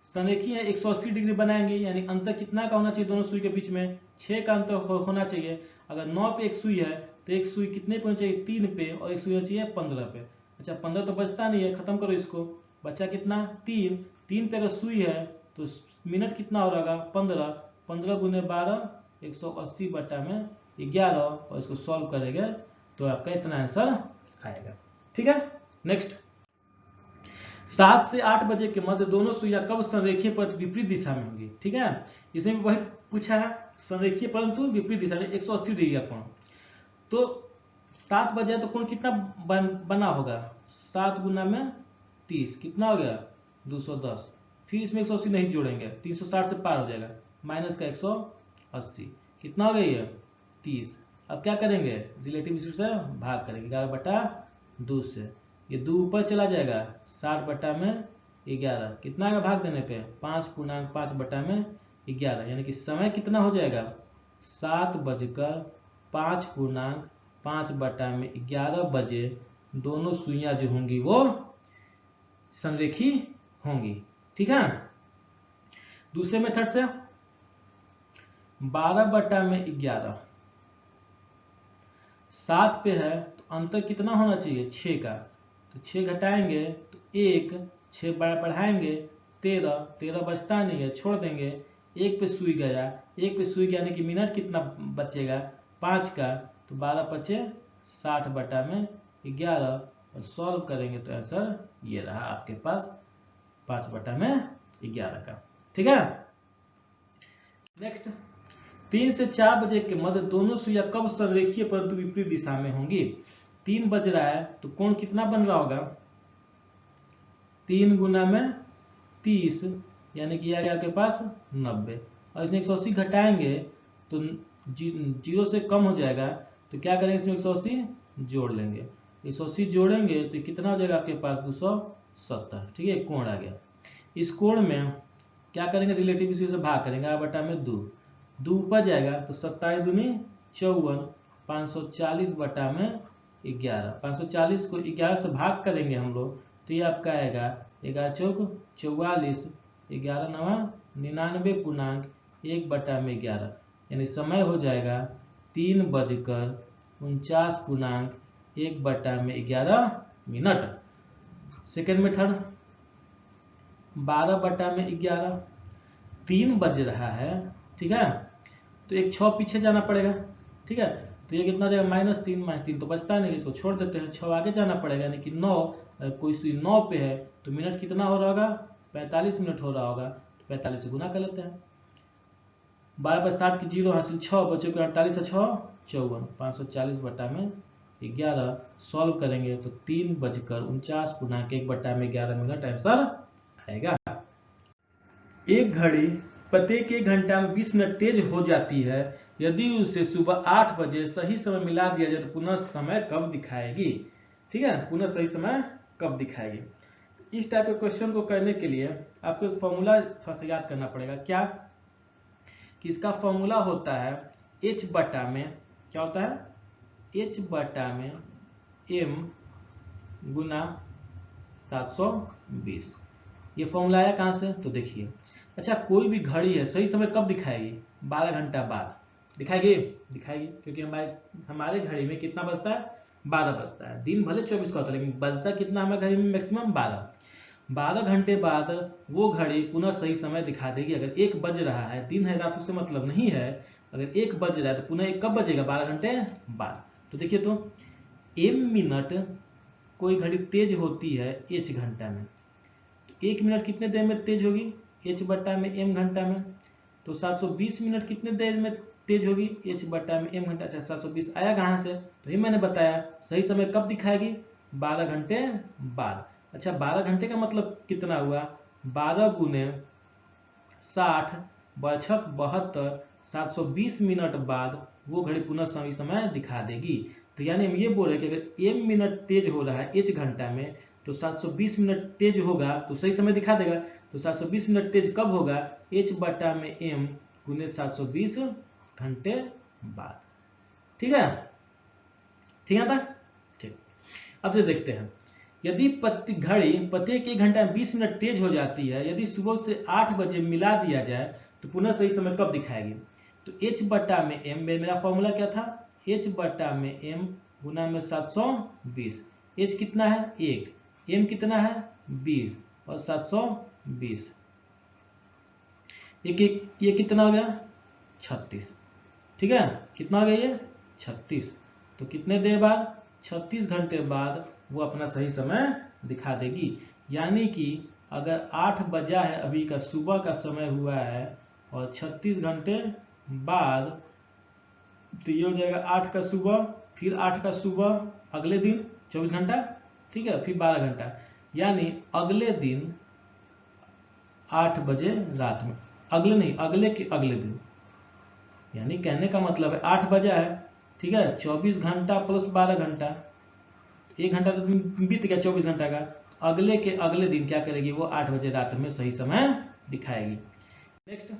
संरेखी है 180 डिग्री बनाएंगे, यानी अंतर कितना का होना चाहिए दोनों सुई के बीच में 6 का अंतर होना चाहिए। अगर 9 पे एक सुई है तो एक सुई कितने पे होनी चाहिए 3 पे, और एक सुई होनी चाहिए 15 पे। अच्छा 15 तो बचता नहीं है, खत्म करो इसको, बचा कितना 3 पे अगर सुई है तो मिनट कितना हो रहा होगा 15, 15 गुने 12 180 बटा में 11, और इसको सॉल्व करेंगे तो आपका इतना आंसर आएगा। ठीक है नेक्स्ट 7 से 8 बजे के मध्य दोनों सुइयां कब संरेखीय पर विपरीत दिशा में होंगी। ठीक है इसमें वही पूछा है, संरेखीय परंतु विपरीत दिशा में 180 डिग्री का कोण। तो 7 बजे तो कोण कितना बना होगा 7 गुना में 30 कितना हो गया 210, फिर इसमें 180 नहीं जोड़ेंगे 360 से पार हो जाएगा, माइनस का 180 कितना हो गया ये 30। अब क्या करेंगे रिलेटिव स्पीड से भाग करेंगे 11/2 से, ये 2 ऊपर चला जाएगा 60 बटा में 11 कितना आएगा भाग देने पे 5.5 बटा में 11, यानी कि समय कितना हो जाएगा 7:05 बटा में 11 बजे दोनों सुइयां जो होंगी वो संरेखी होंगी। ठीक है दूसरे मेथड से 12/11 7 पे है तो अंतर कितना होना चाहिए 6 का, तो 6 घटाएंगे तो 1, 6 बढ़ाएंगे 13, 13 बचता नहीं है छोड़ देंगे, 1 पे सुई गया, 1 पे सुई गया यानी कि मिनट कितना बचेगा 5 का, तो 12 × 60 बटा में 11, और सॉल्व करेंगे तो आंसर ये रहा आपके पास 5 बटा में 11 का। ठीक है नेक्स्ट 3 से 4 बजे के मध्य दोनों सुइयां कब संरेखीय परंतु विपरीत दिशा में होंगी। 3 बज रहा है तो कोण कितना बन रहा होगा 3 गुना में 30 यानी कि आ गया आपके पास 90, और इसमें 180 घटाएंगे तो 0 से कम हो जाएगा, तो क्या करेंगे इसमें 180 जोड़ लेंगे, 180 जोड़ेंगे तो कितना हो जाएगा आपके पास 270। ठीक है कोण आ गया। इस कोण में क्या करेंगे रिलेटिव स्पीड से भाग करेंगे 8 में 2 ऊपर जाएगा तो 27 दूनी 54, 540 बटा में 11, 540 को 11 से भाग करेंगे हम लोग तो ये आपका आएगा 11 चौक 44, 11 नवा 99.1 बटा में 11, यानी समय हो जाएगा 3:05 49/1/11 मिनट। सेकेंड मेथड 12/11, 3 बज रहा है, ठीक है, तो एक 6 पीछे जाना पड़ेगा, ठीक है, तो ये कितना हो जाएगा -3 तो बचता नहीं, इसको छोड़ देते हैं, 6 आगे जाना पड़ेगा, यानी कि 9, कोई सुई 9 पे है तो मिनट कितना हो रहा होगा, 45 मिनट हो रहा होगा, तो 45 से गुना कर लेते हैं। 12/7 की 0 हासिल 6 बच्चों के 48 और 6 54, 540/11 सॉल्व करेंगे तो 3:49 मिनट आंसर आएगा। एक घड़ी प्रत्येक 1 घंटा में 20 मिनट तेज हो जाती है, यदि उसे सुबह 8 बजे सही समय मिला दिया जाए तो पुनः समय कब दिखाएगी, ठीक है, पुनः सही समय कब दिखाएगी। इस टाइप के क्वेश्चन को करने के लिए आपको एक फॉर्मूला थोड़ा सा याद करना पड़ेगा, क्या कि इसका फॉर्मूला होता है h बटा में, क्या होता है, h बटा में m गुना 720। ये फॉर्मूला आया कहां से, तो देखिए, अच्छा कोई भी घड़ी है सही समय कब दिखाएगी, 12 घंटा बाद दिखाएगी, क्योंकि हमारे घड़ी में कितना बजता है, 12 बजता है। दिन भले 24 का होता है लेकिन बजता कितना हमारे घड़ी में, मैक्सिमम 12 घंटे बाद वो घड़ी पुनः सही समय दिखा देगी। अगर 1 बज रहा है, दिन है रात उससे मतलब नहीं है, अगर 1 बज रहा है तो पुनः 1 कब बजेगा, 12 घंटे बाद। तो देखिए, तो m मिनट कोई घड़ी तेज होती है h घंटा में, तो 1 मिनट कितने देर में तेज होगी, h बटा में m घंटा में, तो 720 मिनट कितने देर में तेज होगी, h बटा में m घंटा। 720 आया कहां से, तो ये मैंने बताया, सही समय कब दिखाएगी, 12 घंटे बाद। अच्छा 12 घंटे का मतलब कितना हुआ, 12 गुने 60 बछक 72, 720 मिनट बाद वो घड़ी पुनः सही समय दिखा देगी। तो यानी हम ये बोल रहे हैं कि अगर m मिनट तेज हो रहा है h घंटा में, तो 720 मिनट तेज होगा तो सही समय दिखा देगा। तो 720 मिनट तेज कब होगा, h बटा में m गुने 720 घंटे बाद, ठीक है, ठीक है था, ठीक। अब से देखते हैं, यदि घड़ी प्रत्येक 1 घंटा में 20 मिनट तेज हो जाती है, यदि सुबह से 8 बजे मिला दिया जाए तो पुनः सही समय कब दिखाएगी। तो h बटा में m, मेरा फॉर्मूला क्या था, h बटा में m गुना में 720, h कितना है 1, m कितना है 20 और 720, ये कितना हो गया 36, ठीक है, कितना हो गया ये 36। तो कितने देर बाद, 36 घंटे बाद वो अपना सही समय दिखा देगी। यानी कि अगर 8 बजा है अभी का, सुबह का समय हुआ है, और 36 घंटे बाद, तो ये हो जाएगा 8 का सुबह, फिर 8 का सुबह, अगले दिन 24 घंटा, ठीक है, फिर 12 घंटा, यानी अगले दिन 8 बजे रात में, अगले नहीं, अगले के अगले दिन, यानी कहने का मतलब है 8 बजा है, ठीक है, 24 घंटा प्लस 12 घंटा, 1 घंटा तो बीत गया 24 घंटा का, अगले के अगले दिन क्या करेगी वो, 8 बजे रात में सही समय दिखाएगी। नेक्स्ट,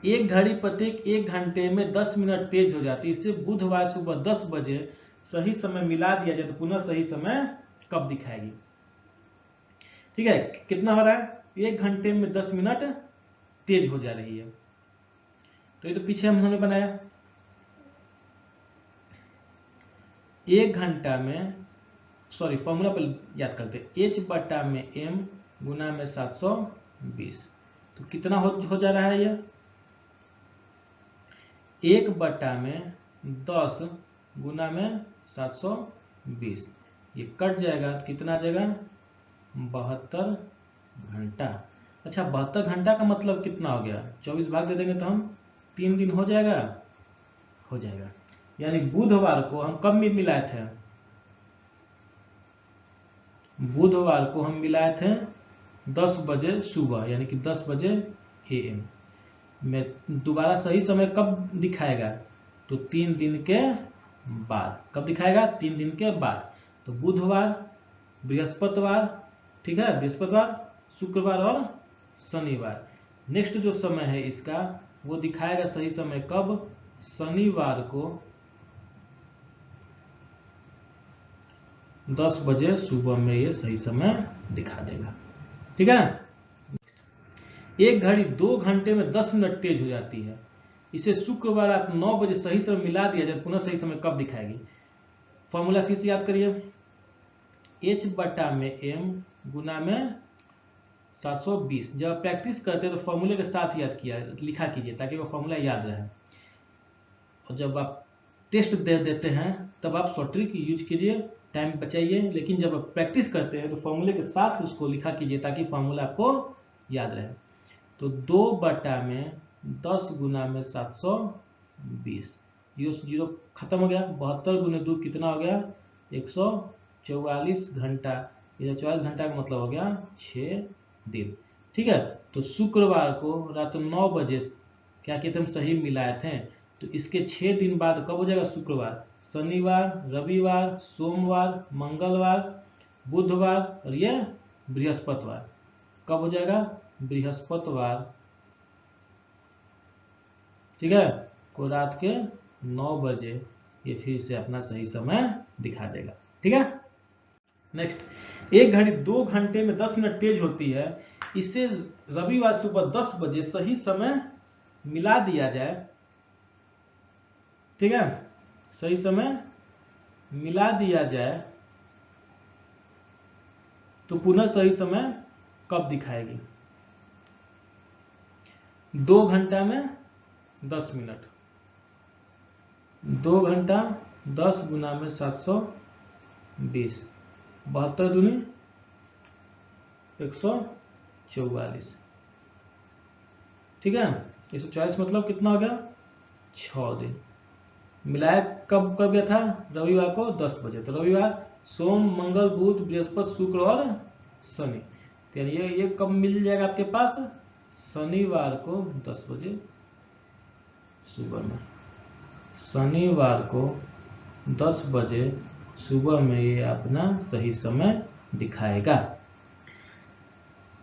एक घड़ी प्रत्येक 1 घंटे में 10 मिनट तेज हो जाती है, इसे बुधवार सुबह 10 बजे सही समय मिला दिया जाए तो पुनः सही समय कब दिखाएगी, ठीक है, कितना हो रहा है, 1 घंटे में 10 मिनट तेज हो जा रही है। तो ये तो पीछे हमने बनाया, 1 घंटा में, सॉरी फॉर्मूला पर याद करते, h बटा में m गुना में 720, तो कितना हो जा रहा है ये, 1 बटा में 10 गुना में 720, ये कट जाएगा तो कितना आ जाएगा 72 घंटा। अच्छा 72 घंटा का मतलब कितना हो गया, 24 भाग दे देंगे तो हम 3 दिन हो जाएगा, यानी बुधवार को हम कब मिलाए थे, बुधवार को हम मिलाए थे 10 बजे सुबह, यानी कि 10 बजे AM में। दोबारा सही समय कब दिखाएगा, तो 3 दिन के बाद, कब दिखाएगा, 3 दिन के बाद। तो बुधवार, बृहस्पतिवार, ठीक है, बृहस्पतिवार, शुक्रवार और शनिवार। नेक्स्ट जो समय है इसका वो दिखाएगा सही समय कब, शनिवार को 10 बजे सुबह में ये सही समय दिखा देगा, ठीक है। एक घड़ी 2 घंटे में 10 मिनट तेज हो जाती है, इसे शुक्रवार रात 9 बजे सही समय मिला दिया जाए, पुनः सही समय कब दिखाएगी? फॉर्मूला फिर से याद करिए, H/m गुना में 720। जब प्रैक्टिस करते हैं तो फॉर्मूले के साथ याद किया लिखा कीजिए ताकि वो फॉर्मूला याद रहे, और जब आप टेस्ट दे देते हैं तब आप शॉर्ट ट्रिक यूज कीजिए, टाइम बचाइए, लेकिन जब आप प्रैक्टिस करते हैं तो फॉर्मूले के साथ उसको लिखा कीजिए ताकि फॉर्मूला आपको याद रहे। तो 2/10 गुना में 720, जीरो खत्म हो गया। 72 गुने 2 कितना हो गया? 144 घंटा। 144 घंटा का मतलब हो गया 6 दिन। ठीक है, तो शुक्रवार को रात 9 बजे क्या कहते हम सही मिलाए थे, तो इसके 6 दिन बाद कब हो जाएगा शुक्रवार? शनिवार, रविवार, सोमवार, मंगलवार, बुधवार और ये बृहस्पतिवार। कब हो जाएगा? बृहस्पतिवार, ठीक है, को रात के 9 बजे ये फिर से अपना सही समय दिखा देगा। ठीक है, नेक्स्ट, एक घड़ी 2 घंटे में 10 मिनट तेज होती है, इसे रविवार सुबह 10 बजे सही समय मिला दिया जाए, ठीक है, सही समय मिला दिया जाए तो पुनः सही समय कब दिखाएगी? 2 घंटा में 10 मिनट, 2 घंटा 10 गुना में 720, 72 दूनी 144, ठीक है। 144 मतलब कितना हो गया? 6 दिन। मिलाया कब कब गया था? रविवार को 10 बजे। तो रविवार, सोम, मंगल, बुध, बृहस्पति, शुक्र और शनि। तो ये कब मिल जाएगा आपके पास? शनिवार को 10 बजे सुबह में, शनिवार को 10 बजे सुबह में ये अपना सही समय दिखाएगा।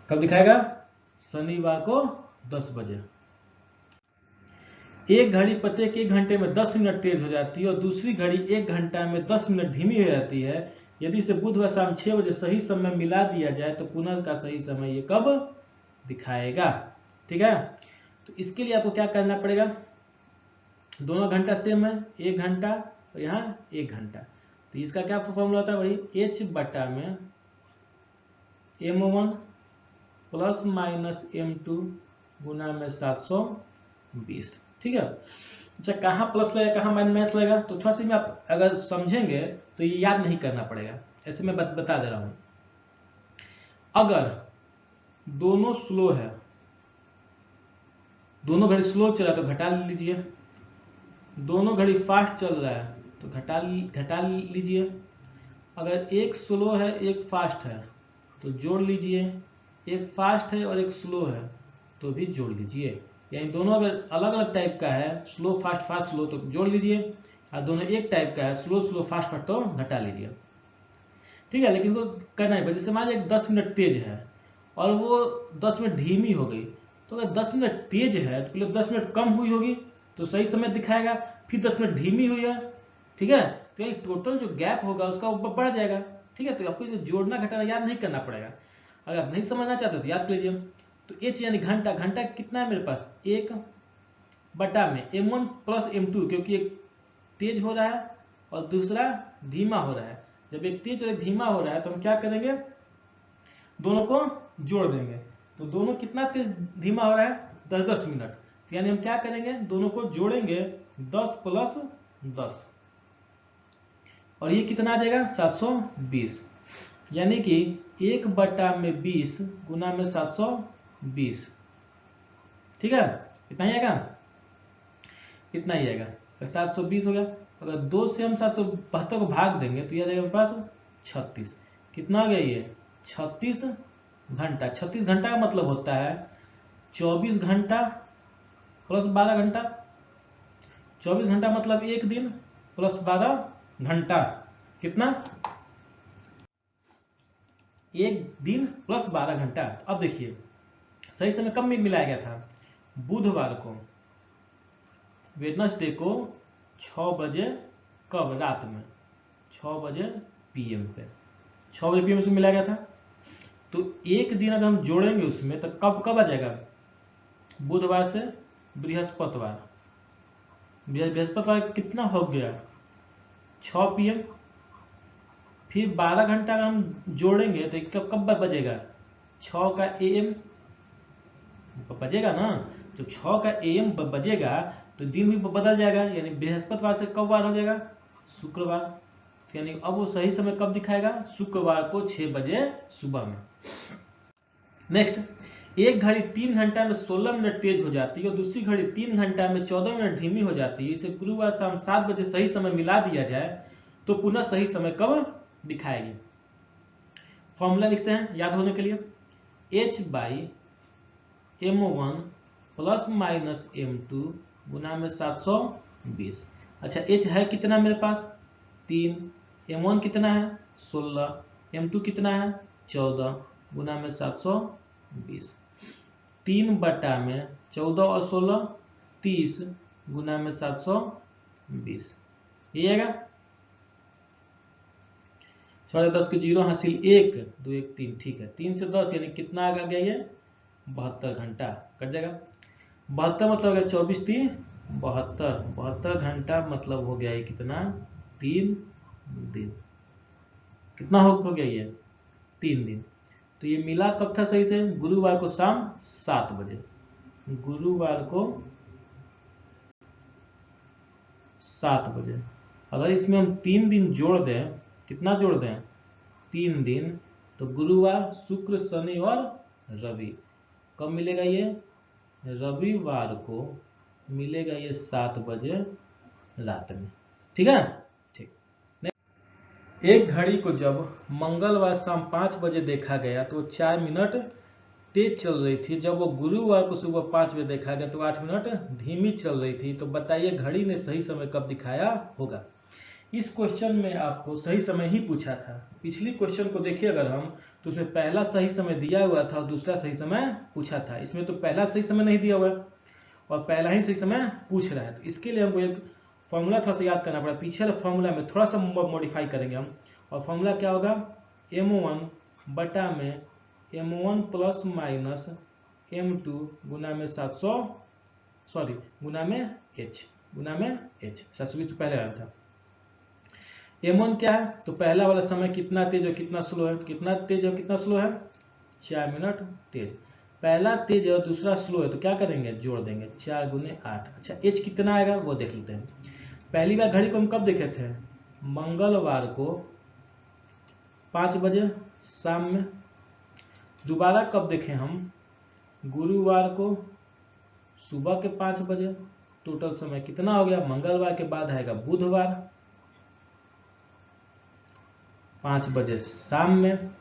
कब दिखाएगा? शनिवार को 10 बजे। एक घड़ी प्रत्येक 1 घंटे में 10 मिनट तेज हो जाती है और दूसरी घड़ी 1 घंटा में 10 मिनट धीमी हो जाती है। यदि इसे बुधवार शाम 6 बजे सही समय मिला दिया जाए तो पुनः का सही समय ये कब दिखाएगा? ठीक है, तो इसके लिए आपको क्या करना पड़ेगा? दोनों घंटा सेम है, 1 घंटा और यहाँ 1 घंटा। तो इसका क्या फॉर्मूला होता है? वही H/में M1 प्लस माइनस M2 गुना में 720। ठीक है, अच्छा कहाँ प्लस लगेगा कहाँ माइनस लगेगा तो थोड़ा सी में आप अगर समझेंगे तो ये याद नहीं करना पड़ेगा, ऐसे मैं बता दे रहा हूं। अगर दोनों स्लो है, दोनों घड़ी स्लो चल रहा है तो घटा लीजिए, दोनों घड़ी फास्ट चल रहा है तो घटा लीजिए, अगर एक स्लो है एक फास्ट है तो जोड़ लीजिए, एक फास्ट है और एक स्लो है तो भी जोड़ लीजिए। यानी दोनों अगर अलग अलग टाइप का है, स्लो फास्ट फास्ट स्लो, तो जोड़ लीजिए, और दोनों एक टाइप का है, स्लो स्लो फास्ट फास्ट, तो घटा लीजिए। ठीक है, लेकिन वो करना ही, जैसे मान लीजिए 10 मिनट तेज है और वो 10 मिनट धीमी हो गई, तो अगर 10 मिनट तेज है तो पहले 10 मिनट कम हुई होगी तो सही समय दिखाएगा, फिर 10 मिनट धीमी हुई है, ठीक है, तो ये टोटल जो गैप होगा उसका बढ़ जाएगा। ठीक है, तो आपको इसे जोड़ना घटाना याद नहीं करना पड़ेगा। अगर आप नहीं समझना चाहते तो याद कर लीजिए। तो H यानी घंटा, घंटा कितना है मेरे पास? 1 में M1 प्लस M2, क्योंकि एक तेज हो रहा है और दूसरा धीमा हो रहा है। जब एक तेज और एक धीमा हो रहा है तो हम क्या करेंगे? दोनों को जोड़ देंगे। तो दोनों कितना तेज धीमा हो रहा है? 10-10 मिनट। तो यानी हम क्या करेंगे? दोनों को जोड़ेंगे 10 प्लस 10, और ये कितना आ जाएगा? 720। यानी कि 1/20 गुना में 720। ठीक है, इतना ही आएगा, इतना ही आएगा। 720 हो गया। अगर 2 से हम 772 को भाग देंगे तो यह आ जाएगा मेरे पास 36। कितना आ गया ये? 36 घंटा। 36 घंटा का मतलब होता है 24 घंटा प्लस 12 घंटा। 24 घंटा मतलब एक दिन प्लस 12 घंटा। कितना? एक दिन प्लस 12 घंटा। अब देखिए सही समय कब में मिलाया गया था? बुधवार को, वेडनेसडे को 6 बजे। कब? रात में 6 बजे PM पे, 6 बजे PM से मिलाया गया था। तो एक दिन अगर हम जोड़ेंगे उसमें तो कब कब आ जाएगा? बुधवार से बृहस्पतिवार, बृहस्पतिवार कितना हो गया 6 PM, फिर 12 घंटा का हम जोड़ेंगे तो कब कब बजेगा 6 का AM बजेगा ना। तो 6 का AM बजेगा तो दिन भी बदल जाएगा, यानी बृहस्पतिवार से कब वार हो जाएगा शुक्रवार। यानी अब वो सही समय कब दिखाएगा शुक्रवार को 6 बजे सुबह में। नेक्स्ट, एक घड़ी 3 घंटा में 16 मिनट तेज हो जाती है और दूसरी घड़ी 3 घंटा में 14 मिनट धीमी हो जाती है। इसे गुरुवार शाम 7 बजे सही समय मिला दिया जाए तो पुनः सही समय कब दिखाएगी। फॉर्मूला लिखते हैं याद होने के लिए, H/M1 प्लस माइनस M2 गुना में 720। अच्छा, H है कितना मेरे पास 3, M1 कितना है 16, M2 कितना है 14 गुना में 720। 3 बटा में 14 और 16 30 गुना में 720, ये आएगा। 6 10 के 0 हासिल 1 2 1 3, ठीक है। 3 से 10 यानी कितना आ गया ये 72 घंटा, कट जाएगा। 72 मतलब हो गया 24 3 72, 72 घंटा मतलब हो गया ये कितना 3 दिन। कितना हो गया ये 3 दिन। तो ये मिला कब था सही से गुरुवार को शाम 7 बजे। गुरुवार को 7 बजे। अगर इसमें हम 3 दिन जोड़ दें, कितना जोड़ दें 3 दिन, तो गुरुवार शुक्र शनि और रवि कब मिलेगा ये रविवार को मिलेगा ये 7 बजे रात में, ठीक है। ठीक, एक घड़ी को जब मंगलवार शाम 5 बजे देखा गया तो 4 मिनट तेज चल रही थी। जब वो गुरुवार को सुबह 5 बजे देखा गया तो 8 मिनट धीमी चल रही थी। तो बताइए घड़ी ने सही समय कब दिखाया होगा। इस क्वेश्चन में आपको सही समय ही पूछा था। पिछली क्वेश्चन को देखिए अगर हम, तो उसमें पहला सही समय दिया हुआ था और दूसरा सही समय पूछा था। इसमें तो पहला सही समय नहीं दिया हुआ है और पहला ही सही समय पूछ रहा है। तो इसके लिए हमको एक फॉर्मूला थोड़ा सा याद करना पड़ा। पीछे वाले फॉर्मूला में थोड़ा सा मॉडिफाई करेंगे हम, और फॉर्मूला क्या होगा M1 बटा में M1 प्लस माइनस M2 गुना में 700 गुना में H 720 तो पहले आया था। M1 क्या है, तो पहला वाला समय कितना तेज और कितना स्लो है, कितना तेज और कितना स्लो है 4 मिनट तेज। पहला तेज और दूसरा स्लो है तो क्या करेंगे जोड़ देंगे 4 गुने 8। अच्छा, H कितना आएगा वो देख लेते हैं। पहली बार घड़ी को हम कब देखे थे मंगलवार को 5 बजे शाम में। दोबारा कब देखें हम गुरुवार को सुबह के 5 बजे। टोटल समय कितना हो गया, मंगलवार के बाद आएगा बुधवार 5 बजे शाम में।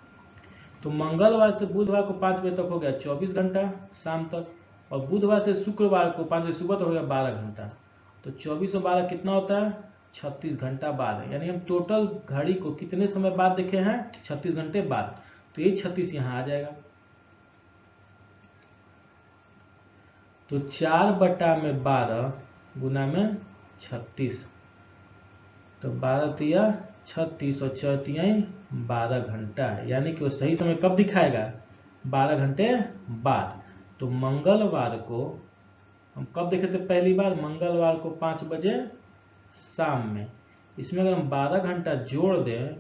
तो मंगलवार से बुधवार को 5 बजे तक हो गया 24 घंटा शाम तक, और बुधवार से शुक्रवार को 5 बजे सुबह तक हो गया 12 घंटा। तो 24 और 12 कितना होता है 36 घंटा बाद। यानी हम टोटल घड़ी को कितने समय बाद देखे हैं 36 घंटे बाद। तो ये 36 यहाँ आ जाएगा। तो 4 बटा में 12 गुना में 36, तो 12 तिया 36 और 4 तिया 12 घंटा, यानी कि वो सही समय कब दिखाएगा 12 घंटे बाद। तो मंगलवार को हम कब देखे थे पहली बार मंगलवार को 5 बजे शाम में। इसमें अगर हम 12 घंटा जोड़ दें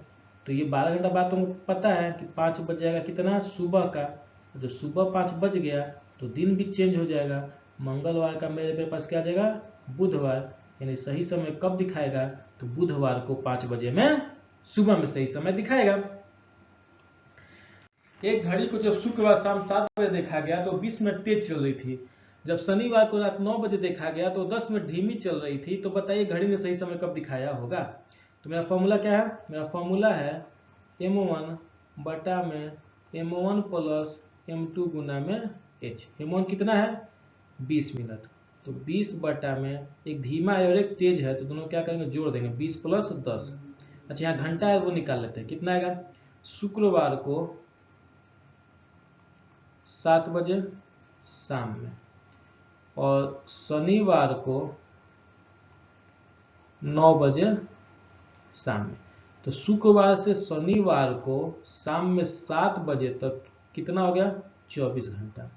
तो ये 12 घंटा बाद तुमको पता है कि 5 बज जाएगा कितना सुबह का। जब सुबह 5 बज गया तो दिन भी चेंज हो जाएगा। मंगलवार का मेरे पास क्या आ जाएगा बुधवार, यानी सही समय कब दिखाएगा तो बुधवार को 5 बजे में सुबह में सही समय दिखाएगा। एक घड़ी को जब शुक्रवार शाम 7 बजे देखा गया तो 20 मिनट तेज चल रही थी। जब शनिवार को रात 9 बजे देखा गया तो 10 मिनट धीमी चल रही थी। तो बताइए घड़ी ने सही समय कब दिखाया होगा। तो मेरा फॉर्मूला क्या है, मेरा फॉर्मूला है M1 बटा में M1 प्लस M2 गुना में H। M1 कितना है 20 मिनट, तो 20 बटा में एक धीमा है और एक तेज है, तो दोनों क्या करेंगे जोड़ देंगे 20 प्लस 10। अच्छा, यहाँ घंटा है वो निकाल लेते हैं कितना आएगा। शुक्रवार को 7 बजे शाम में और शनिवार को 9 बजे शाम में। तो शुक्रवार से शनिवार को शाम में 7 बजे तक कितना हो गया 24 घंटा,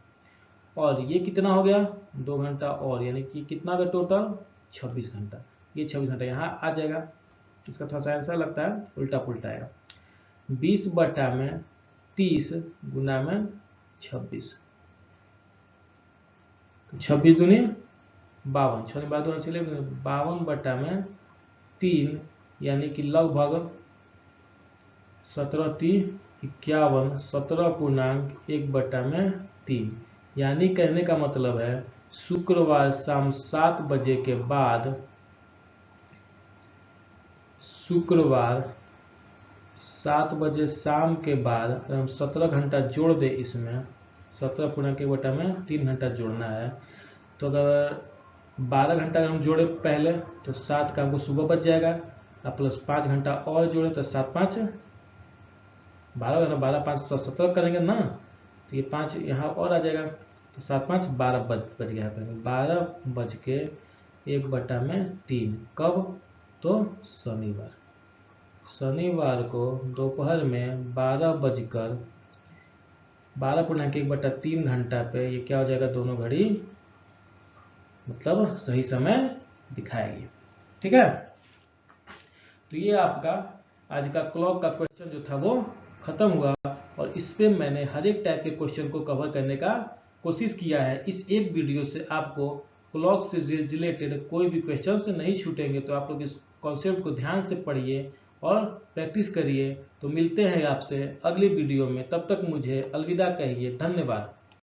और ये कितना हो गया 2 घंटा और, यानी कि कितना हो गया टोटल 26 घंटा, ये 26 घंटा यहाँ आ जाएगा। इसका थोड़ा सा आंसर लगता है उल्टा पुल्टा आएगा। 20 बटा में 30 गुना में 26, 26 दूनी 52, 6 52 चले 52 बटा में 3 यानी कि लगभग 17 3 51, 17 पूर्णांक 1 बटा में 3, यानी कहने का मतलब है शुक्रवार शाम 7 बजे के बाद, शुक्रवार 7 बजे शाम के बाद अगर हम 17 घंटा जोड़ दे इसमें, 17 पूर्णांक 1 बटा में 3 घंटा जोड़ना है, तो अगर 12 घंटा अगर हम जोड़े पहले तो 7 का हमको सुबह बच जाएगा, अब प्लस 5 घंटा और जोड़े तो 7 5 12, 12 5 17 करेंगे ना, तो ये 5 यहाँ और आ जाएगा, तो 7 5 12 बच गया, 12 बज के 1 बटा में 3, कब, तो शनिवार, शनिवार को दोपहर में 12 बजकर 12 पूर्णांक 1 बटा 3 घंटा पे ये क्या हो जाएगा, दोनों घड़ी मतलब सही समय दिखाएगी। ठीक है, तो ये आपका आज का क्लॉक का क्वेश्चन जो था वो खत्म हुआ, और इस पे मैंने हर एक टाइप के क्वेश्चन को कवर करने का कोशिश किया है। इस एक वीडियो से आपको क्लॉक से रिलेटेड कोई भी क्वेश्चन से नहीं छूटेंगे, तो आप लोग इस कॉन्सेप्ट को ध्यान से पढ़िए और प्रैक्टिस करिए। तो मिलते हैं आपसे अगली वीडियो में, तब तक मुझे अलविदा कहिए, धन्यवाद।